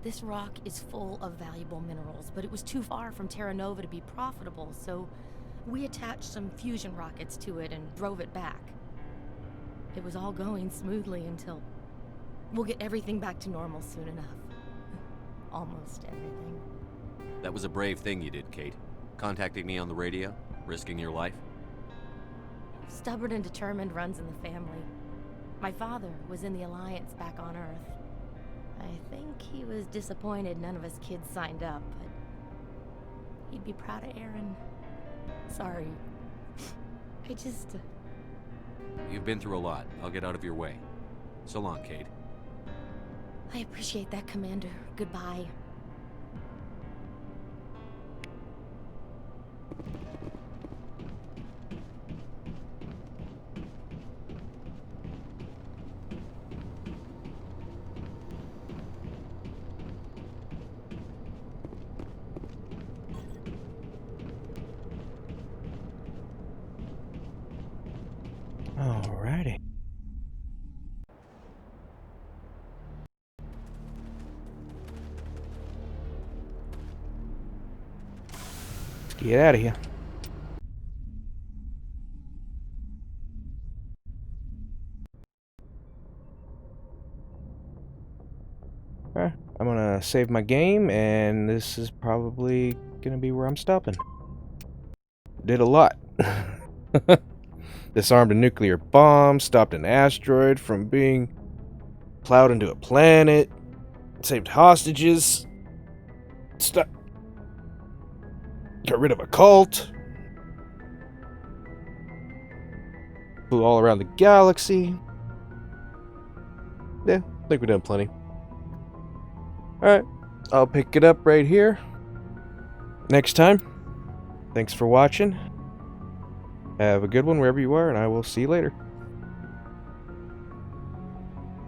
This rock is full of valuable minerals, but it was too far from Terra Nova to be profitable, so we attached some fusion rockets to it and drove it back. It was all going smoothly until... We'll get everything back to normal soon enough. Almost everything.
That was a brave thing you did, Kate. Contacting me on the radio, risking your life.
Stubborn and determined runs in the family. My father was in the Alliance back on Earth. I think he was disappointed none of us kids signed up, but he'd be proud of Aaron. Sorry. I just...
You've been through a lot. I'll get out of your way. So long, Kate.
I appreciate that, Commander. Goodbye.
Let's get out of here. Alright, I'm gonna save my game, and this is probably gonna be where I'm stopping. Did a lot. Disarmed a nuclear bomb, stopped an asteroid from being plowed into a planet, saved hostages, got rid of a cult, flew all around the galaxy. Yeah, I think we've done plenty. Alright, I'll pick it up right here next time. Thanks for watching. Have a good one wherever you are, and I will see you later.